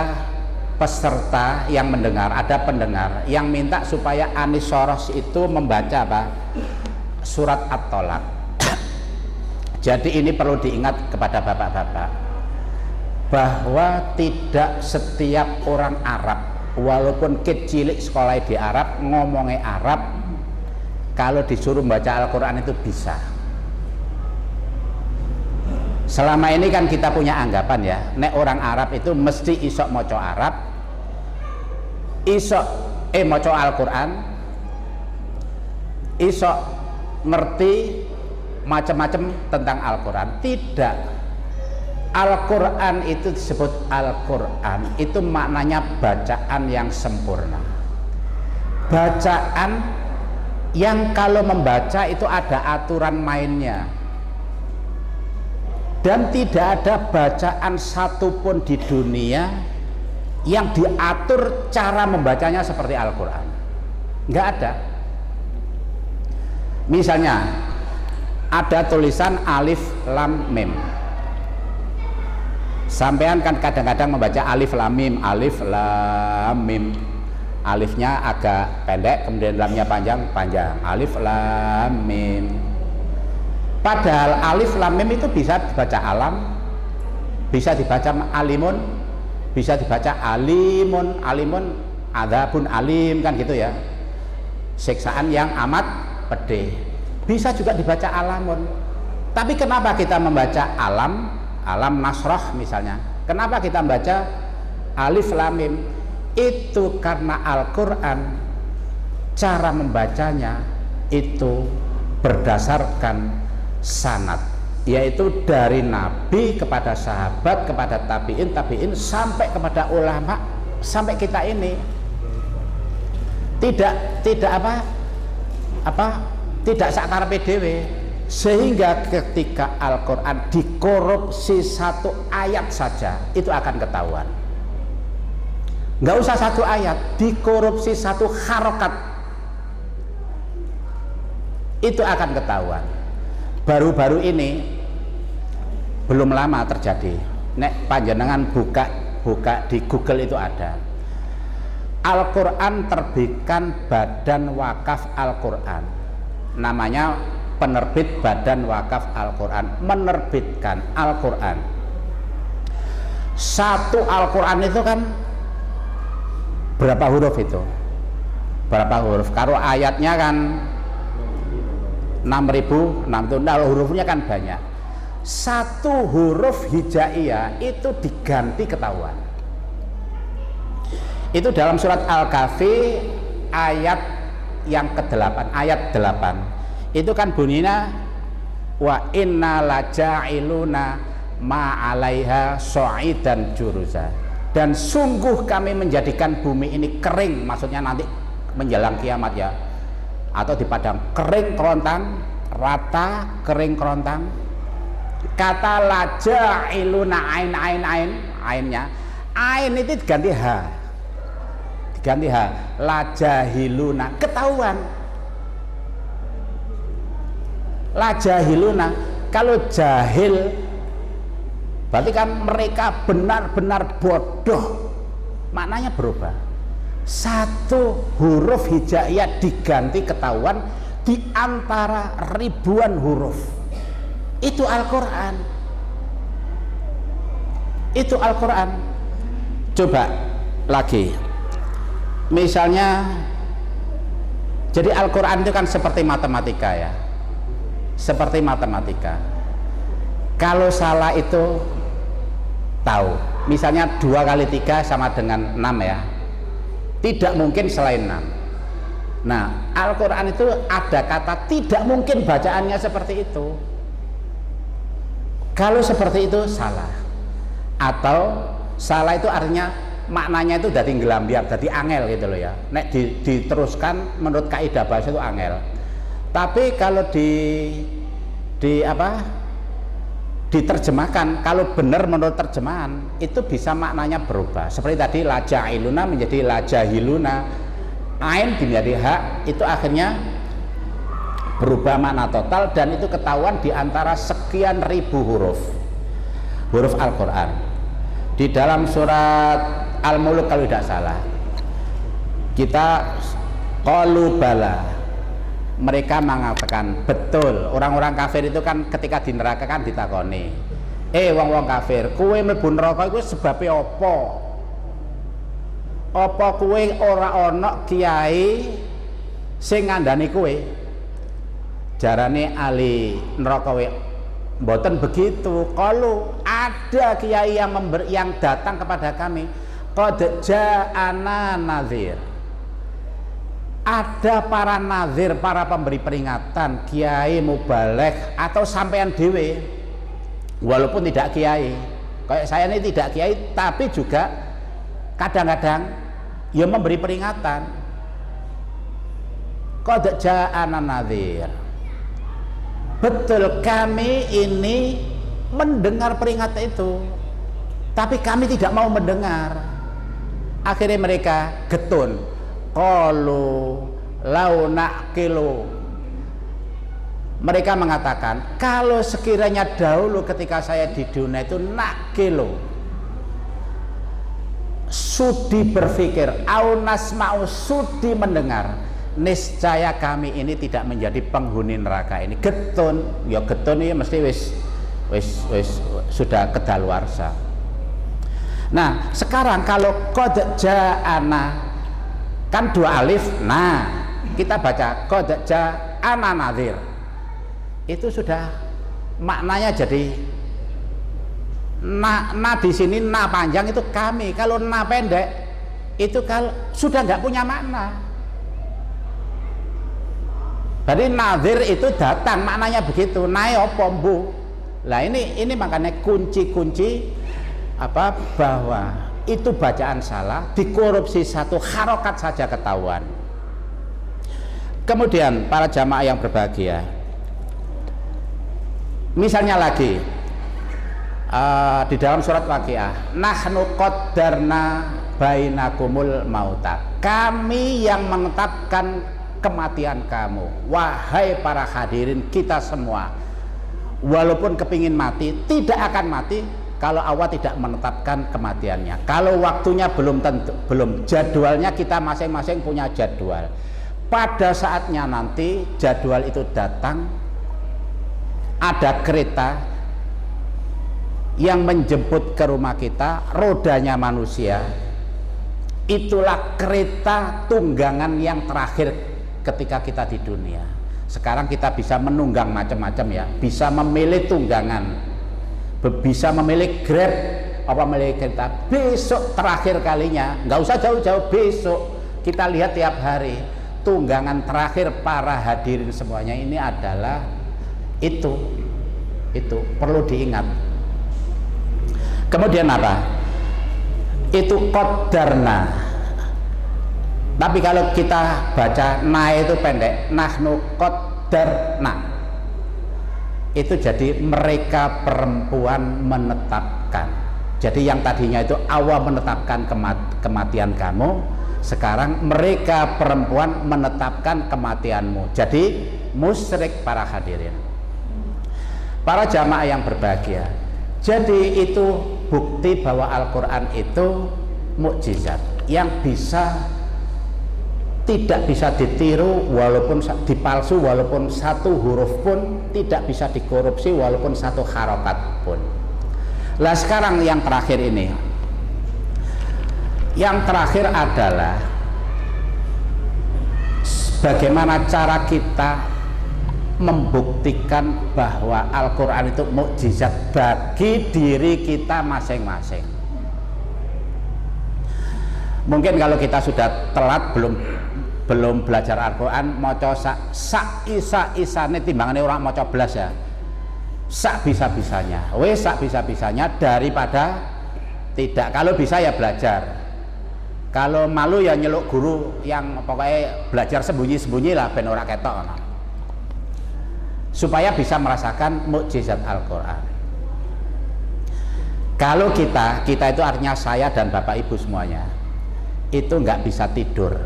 peserta yang mendengar, ada pendengar yang minta supaya Anisoros itu membaca apa? Surat At-Tolak. Jadi ini perlu diingat kepada bapak-bapak bahwa tidak setiap orang Arab, walaupun kecil sekolah di Arab, ngomongnya Arab, kalau disuruh baca Al-Quran itu bisa. Selama ini kan kita punya anggapan ya, nek orang Arab itu mesti isok moco Arab, isok moco Al-Quran, isok ngerti macam-macam tentang Al-Quran. Tidak, Al-Quran itu disebut Al-Quran, itu maknanya bacaan yang sempurna, bacaan yang kalau membaca itu ada aturan mainnya. Dan tidak ada bacaan satupun di dunia yang diatur cara membacanya seperti Al-Quran. Nggak ada. Misalnya ada tulisan alif lam mim. Sampean kan kadang-kadang membaca alif lam mim, alif lam mim. Alifnya agak pendek, kemudian lamnya panjang, alif lam mim. Padahal alif lam mim itu bisa dibaca alam, bisa dibaca alimun, bisa dibaca alimun, alimun adzabun alim, kan gitu ya, siksaan yang amat pedih. Bisa juga dibaca alamun. Tapi kenapa kita membaca alam, alam nasrah misalnya? Kenapa kita membaca alif lam mim? Itu karena Al-Quran cara membacanya itu berdasarkan sanad, yaitu dari Nabi kepada sahabat, kepada tabiin, tabiin sampai kepada ulama, sampai kita ini. Tidak tidak sakar PDW, sehingga ketika Al-Quran dikorupsi satu ayat saja itu akan ketahuan. Nggak usah satu ayat, dikorupsi satu harokat itu akan ketahuan. Baru-baru ini belum lama terjadi, nek panjenengan buka di Google itu ada Al-Quran terbitkan Badan Wakaf Al-Quran, namanya penerbit Badan Wakaf Al-Quran, menerbitkan Al-Quran. Satu Al-Quran itu kan berapa huruf itu? Berapa huruf? Kalau ayatnya kan 6.000, hurufnya kan banyak. Satu huruf hijaiyah itu diganti ketahuan. Itu dalam surat Al-Kahfi ayat yang ke-8, ayat 8. Itu kan bunyinya wa inna laja'iluna ma'alaiha so'idan juruza. Dan sungguh kami menjadikan bumi ini kering, maksudnya nanti menjelang kiamat ya, atau di padang kering kerontang, rata kering kerontang. Kata laja'iluna ainnya ain itu diganti ha, lajahiluna, ketahuan. Lajahiluna, kalau jahil berarti kan mereka benar-benar bodoh, maknanya berubah. Satu huruf hijaiyah diganti ketahuan di antara ribuan huruf. Itu Al-Quran. Itu Al-Quran. Coba lagi, misalnya, jadi Al-Quran itu kan seperti matematika ya, seperti matematika. Kalau salah itu tahu, misalnya 2 kali 3 sama dengan 6 ya, tidak mungkin selain 6. Nah, Al-Quran itu ada kata tidak mungkin bacaannya seperti itu. Kalau seperti itu salah, atau salah itu artinya maknanya itu dadi nglambiar, dadi angel gitu loh ya. Nek diteruskan menurut kaidah bahasa itu angel. Tapi kalau diterjemahkan, kalau benar menurut terjemahan itu bisa maknanya berubah. Seperti tadi laja'iluna menjadi lajahiluna, ain menjadi hak, itu akhirnya berubah makna total, dan itu ketahuan di antara sekian ribu huruf Al-Quran. Di dalam surat Al-Mulk kalau tidak salah, kita qalu bala, mereka mengatakan betul. Orang-orang kafir itu kan ketika di neraka kan ditakoni, wong-wong kafir, kowe mlebu neraka iku sebabe apa? Apa kowe ora ana kiai sing ngandani kowe? Jarane ahli neraka kowe mboten begitu. Kalau ada kiai yang datang kepada kami, qad ja'ana nadhir, ada para nazir, para pemberi peringatan, kiai mubaligh atau sampean dewe, walaupun tidak kiai, kayak saya ini tidak kiai, tapi juga kadang-kadang ya memberi peringatan. Qad ja'ana nadhir, betul kami ini mendengar peringatan itu, tapi kami tidak mau mendengar. Akhirnya mereka getun, qalu lau naqilu, mereka mengatakan kalau sekiranya dahulu ketika saya di dunia itu naqilu, sudi berpikir, au nasma'u, sudi mendengar, niscaya kami ini tidak menjadi penghuni neraka ini. Getun, ya getun ya mesti wis sudah kedaluarsa. Nah sekarang kalau qad ja'ana kan dua alif, nah kita baca qad ja'ana nadhir, itu sudah maknanya jadi na di sini, na panjang itu kami, kalau na pendek itu kalau sudah nggak punya makna. Berarti nadhir itu datang, maknanya begitu, naik apa mbu. Lah ini makanya kunci-kunci bahwa itu bacaan salah, dikorupsi satu harokat saja ketahuan. Kemudian para jamaah yang berbahagia, misalnya lagi di dalam surat Waqiah, nahnu qaddarna bainakumul mauta, kami yang menetapkan kematian kamu, wahai para hadirin kita semua, walaupun kepingin mati tidak akan mati kalau Allah tidak menetapkan kematiannya. Kalau waktunya belum tentu, belum, jadwalnya kita masing-masing punya jadwal. Pada saatnya nanti jadwal itu datang, ada kereta yang menjemput ke rumah kita, rodanya manusia, itulah kereta tunggangan yang terakhir ketika kita di dunia. Sekarang kita bisa menunggang macam-macam ya, bisa memilih tunggangan, bisa memilih Grab, apa memilih kereta. Besok terakhir kalinya, nggak usah jauh-jauh, besok kita lihat tiap hari tunggangan terakhir para hadirin semuanya ini adalah itu perlu diingat. Kemudian apa? Itu qaddarna. Tapi kalau kita baca na itu pendek, nahnu qaddarna, itu jadi mereka perempuan menetapkan. Jadi yang tadinya itu Allah menetapkan kematian kamu, sekarang mereka perempuan menetapkan kematianmu. Jadi musyrik para hadirin, para jamaah yang berbahagia. Jadi itu bukti bahwa Al-Quran itu mukjizat yang tidak bisa ditiru, walaupun dipalsu, walaupun satu huruf pun tidak bisa dikorupsi, walaupun satu harokat pun. Lah sekarang yang terakhir ini, yang terakhir adalah bagaimana cara kita membuktikan bahwa Al-Quran itu mukjizat bagi diri kita masing-masing. Mungkin kalau kita sudah telat, belum belajar Al-Quran, maca sak isa-isane timbangane orang maca belas ya, sak bisa-bisanya, sak bisa-bisanya daripada tidak. Kalau bisa ya belajar, Kalau malu ya nyeluk guru yang pokoknya belajar sembunyi-sembunyi lah ben ora ketok, supaya bisa merasakan mukjizat Al-Quran. Kalau kita itu artinya saya dan bapak ibu semuanya itu nggak bisa tidur,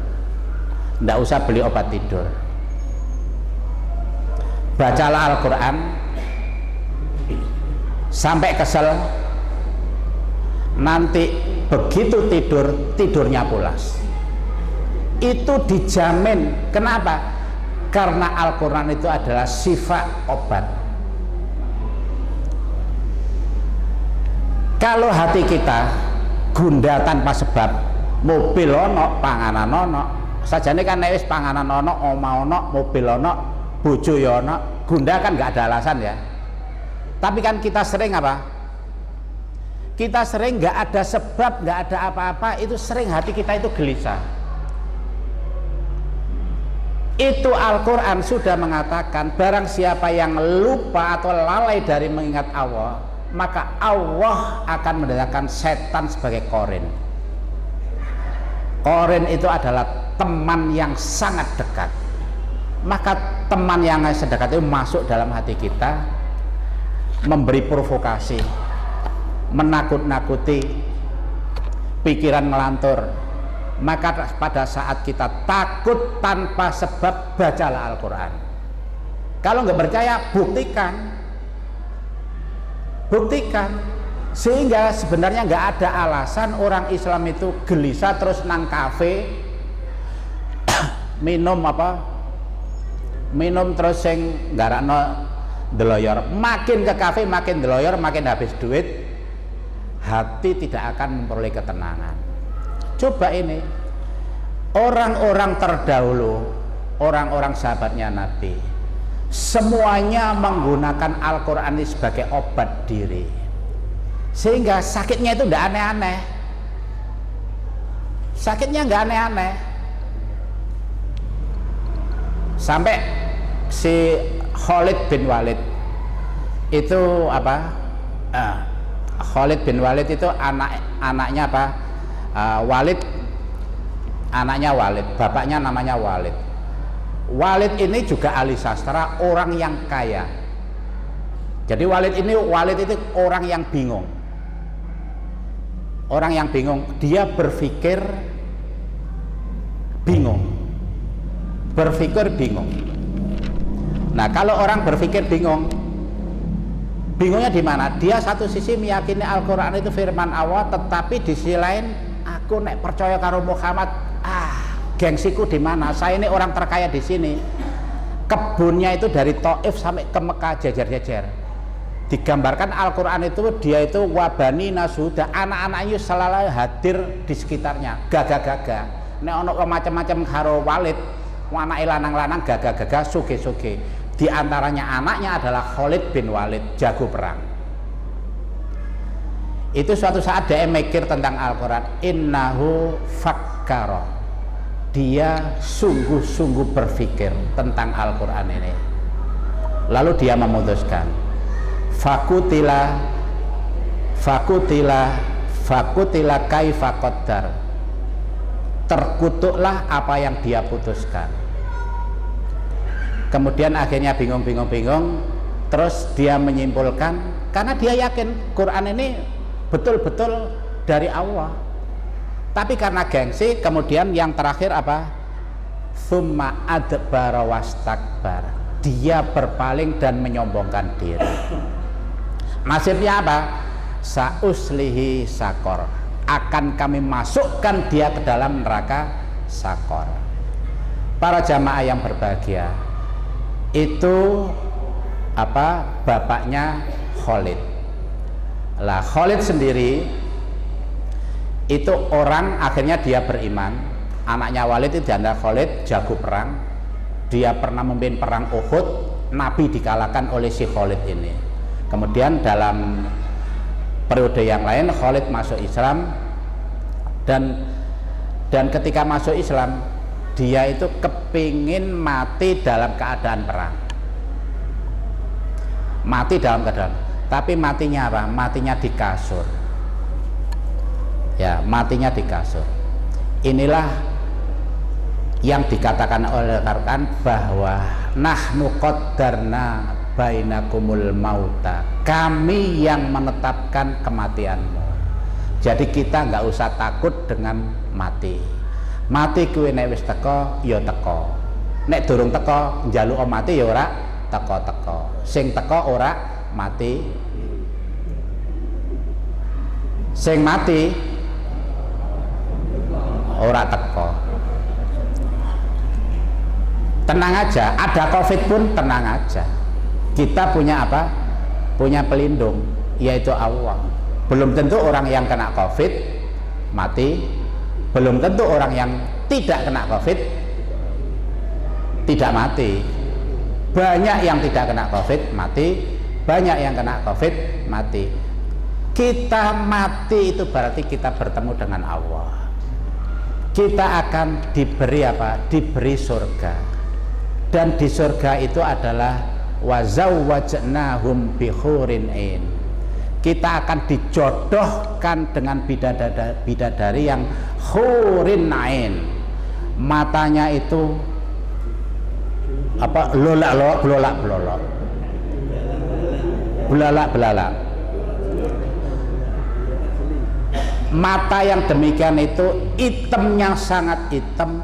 nggak usah beli obat tidur, bacalah Al-Quran sampai kesel, nanti begitu tidur, tidurnya pulas. Itu dijamin. Kenapa? Karena Al-Quran itu adalah sifat obat. Kalau hati kita gundah tanpa sebab, mobil ono, panganan ono, sajane kan wis panganan ono, oma ono, mobil ono, bojo ya ono, gundah kan nggak ada alasan ya. Tapi kan kita sering apa? Kita sering nggak ada sebab, nggak ada apa-apa, itu sering hati kita itu gelisah. Itu Al-Quran sudah mengatakan, barang siapa yang lupa atau lalai dari mengingat Allah, maka Allah akan mendatangkan setan sebagai korin. Korin itu adalah teman yang sangat dekat. Maka teman yang sedekat itu masuk dalam hati kita, memberi provokasi, menakut-nakuti, pikiran melantur. Maka pada saat kita takut tanpa sebab, bacalah Al-Quran. Kalau nggak percaya, buktikan, sehingga sebenarnya nggak ada alasan orang Islam itu gelisah terus nang kafe minum terus sing garakno deloyor, makin ke kafe makin deloyor, makin habis duit, hati tidak akan memperoleh ketenangan. Coba ini orang-orang terdahulu, orang-orang sahabatnya Nabi, semuanya menggunakan Al-Quran ini sebagai obat diri, sehingga sakitnya itu tidak aneh-aneh, sakitnya nggak aneh-aneh. Sampai si Khalid bin Walid itu Khalid bin Walid itu anaknya Walid, anaknya Walid, bapaknya namanya Walid. Walid ini juga ahli sastra, orang yang kaya. Jadi Walid itu orang yang bingung. Orang yang bingung, dia berpikir bingung. Nah, kalau orang berpikir bingung, bingungnya di mana? Dia satu sisi meyakini Al-Quran itu firman Allah, tetapi di sisi lain, aku nek percaya karo Muhammad, gengsiku di mana? Saya ini orang terkaya di sini. Kebunnya itu dari Taif sampai ke Mekah jejer-jejer. Digambarkan Al-Quran itu dia itu wabani nasuda, anak-anaknya selalu hadir di sekitarnya, gagah-gagah. Nek ono macam-macam karo Walid, anak lanang-lanang gagah-gagah, suge-suge. Di antaranya anaknya adalah Khalid bin Walid, jago perang. Itu suatu saat dia mikir tentang Al-Quran, innahu fakkara, dia sungguh-sungguh berpikir tentang Al-Quran ini. Lalu dia memutuskan, fakutila kaifa qaddar, terkutuklah apa yang dia putuskan. Kemudian akhirnya bingung, terus dia menyimpulkan, karena dia yakin Quran ini betul-betul dari Allah, tapi karena gengsi, kemudian yang terakhir summa adbara wastakbar, dia berpaling dan menyombongkan diri. Nasibnya sauslihi sakor, akan kami masukkan dia ke dalam neraka sakor. Para jamaah yang berbahagia, itu bapaknya Khalid. Lah Khalid sendiri itu orang akhirnya dia beriman. Anaknya Walid itu janda Khalid, jago perang. Dia pernah memimpin perang Uhud, Nabi dikalahkan oleh si Khalid ini. Kemudian dalam periode yang lain Khalid masuk Islam, dan ketika masuk Islam dia itu kepingin mati dalam keadaan perang, tapi matinya matinya di kasur, ya, matinya di kasur. Inilah yang dikatakan oleh Al-Quran bahwa nahnu qaddarna bainakumul mauta, kami yang menetapkan kematianmu. Jadi kita nggak usah takut dengan mati. Mati kuwi nek wis teko ya teko, nek durung teko njaluk mati ya ora teko-teko, sing teko ora mati, sing mati ora teko. Tenang aja, ada COVID pun tenang aja. Kita punya apa? Punya pelindung, yaitu Allah. Belum tentu orang yang kena COVID mati, belum tentu orang yang tidak kena COVID tidak mati. Banyak yang tidak kena COVID mati, banyak yang kena COVID mati. Kita mati itu berarti kita bertemu dengan Allah. Kita akan diberi apa? Diberi surga. Dan di surga itu adalah wazawwajnahum bihurin ain. Kita akan dijodohkan dengan bidadari yang hurin ain. Matanya itu apa? Lolak-lolok, belolak-belolok, belalak-belalak. Mata yang demikian itu hitamnya sangat hitam,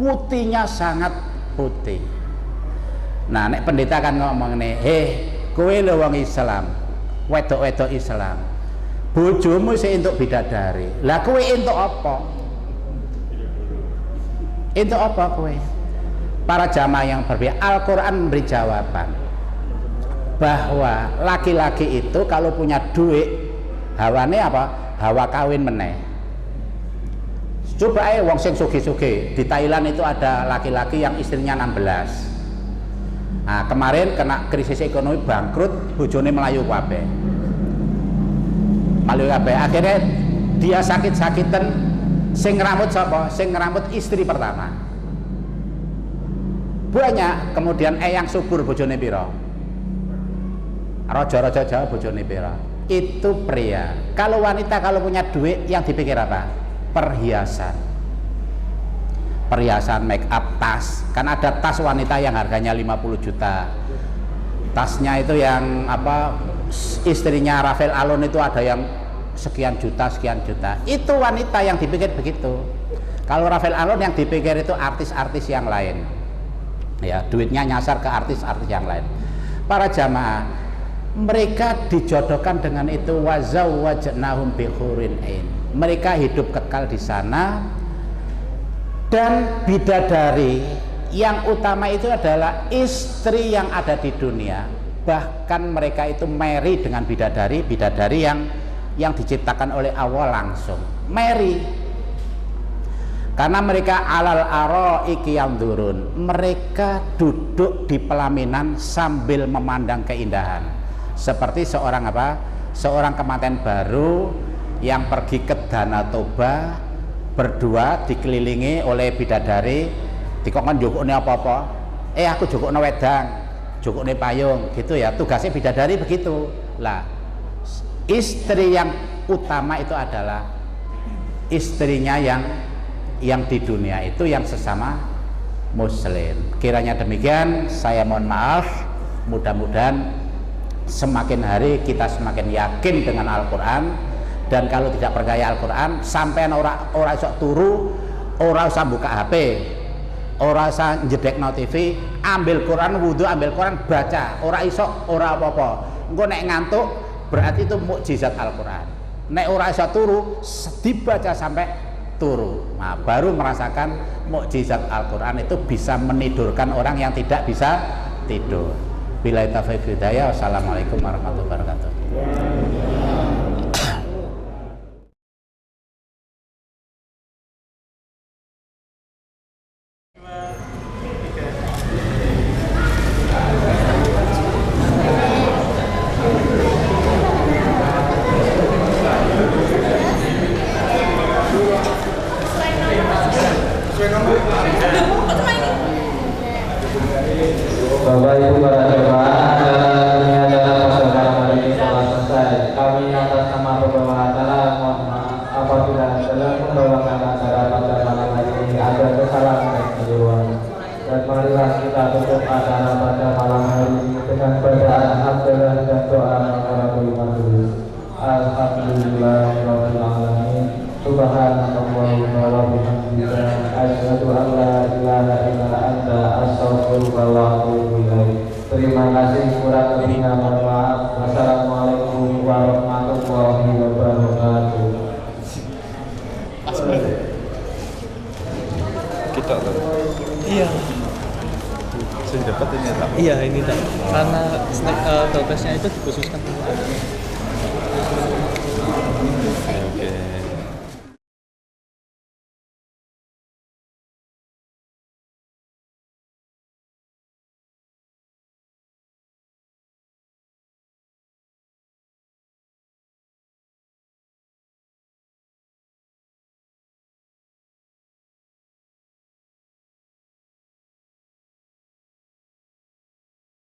putihnya sangat putih. Nah, nek pendeta kan ngomong nih, kowe lho wong Islam, wedok-wedok Islam, bojomu sih entuk bidadari, lah kowe entuk apa? Entuk apa kowe? Para jamaah yang berbeda, Al-Quran memberi jawaban bahwa laki-laki itu kalau punya duit, hawane apa? Hawa kawin meneh. Coba wong sing sugih-sugih di Thailand itu ada laki-laki yang istrinya 16. Nah, kemarin kena krisis ekonomi, bangkrut, bojone melayu kabeh. Melayu kabeh. Akhirnya dia sakit-sakitan, sing ngeramut sapa? Sing ngeramut istri pertama. Banyak, kemudian yang subur bojone pira? Raja-raja Jawa bojone pira? Itu pria. Kalau wanita kalau punya duit yang dipikir apa? Perhiasan, perhiasan, make up, tas. Kan ada tas wanita yang harganya 50 juta. Tasnya itu yang apa, istrinya Rafael Alun itu ada yang sekian juta. Itu wanita yang dipikir begitu. Kalau Rafael Alun yang dipikir itu artis-artis yang lain. Ya, duitnya nyasar ke artis-artis yang lain. Para jamaah, mereka dijodohkan dengan itu, wazawwajnahum bihurin ain. Mereka hidup kekal di sana, dan bidadari yang utama itu adalah istri yang ada di dunia. Bahkan mereka itu marry dengan bidadari yang diciptakan oleh Allah langsung. Marry. Karena mereka alal araiki yanzurun. Mereka duduk di pelaminan sambil memandang keindahan. Seperti seorang apa? Seorang kemanten baru yang pergi ke Danau Toba berdua dikelilingi oleh bidadari, dikongkon jukukne apa-apa. Aku jukukne wedang, jukukne payung, gitu ya. Tugasnya bidadari begitu. Lah, istri yang utama itu adalah istrinya yang di dunia itu, yang sesama muslim. Kiranya demikian, saya mohon maaf. Mudah-mudahan semakin hari kita semakin yakin dengan Al-Quran. Dan kalau tidak percaya Al-Quran, sampai ora iso turu, ora usah buka HP, ora usah jedekno TV, ambil Quran, wudu, ambil Quran, baca, ora iso, ora apa-apa. Engko nek ngantuk berarti itu mukjizat Al-Quran. Nek ora iso turu, dibaca sampai turu. Nah, baru merasakan mukjizat Al-Quran itu bisa menidurkan orang yang tidak bisa tidur. Billahi taufiq hidayah. Wassalamualaikum warahmatullahi wabarakatuh. Bapak Ibu para jemaah, ini adalah persiapan dari telah selesai. Kami atas nama pembawa acara mohon maaf apabila telah membawakan acara pada malam kita tutup acara pada malam hari ini dengan bacaan Al-Fatihah dan doa Kafaratul Majelis. Alhamdulillahirabbil alamin. Subhanallahumma wa bihamdika asyhadu an la ilaha illa anta astaghfiruka wa atubu ilaik. Terima kasih, kurang lebihnya mohon maaf. Wassalamualaikum warahmatullahi wabarakatuh. Kita Iya. sudah dapat ini tak? Iya ini tak. Karena snack topesnya itu dikhususkan.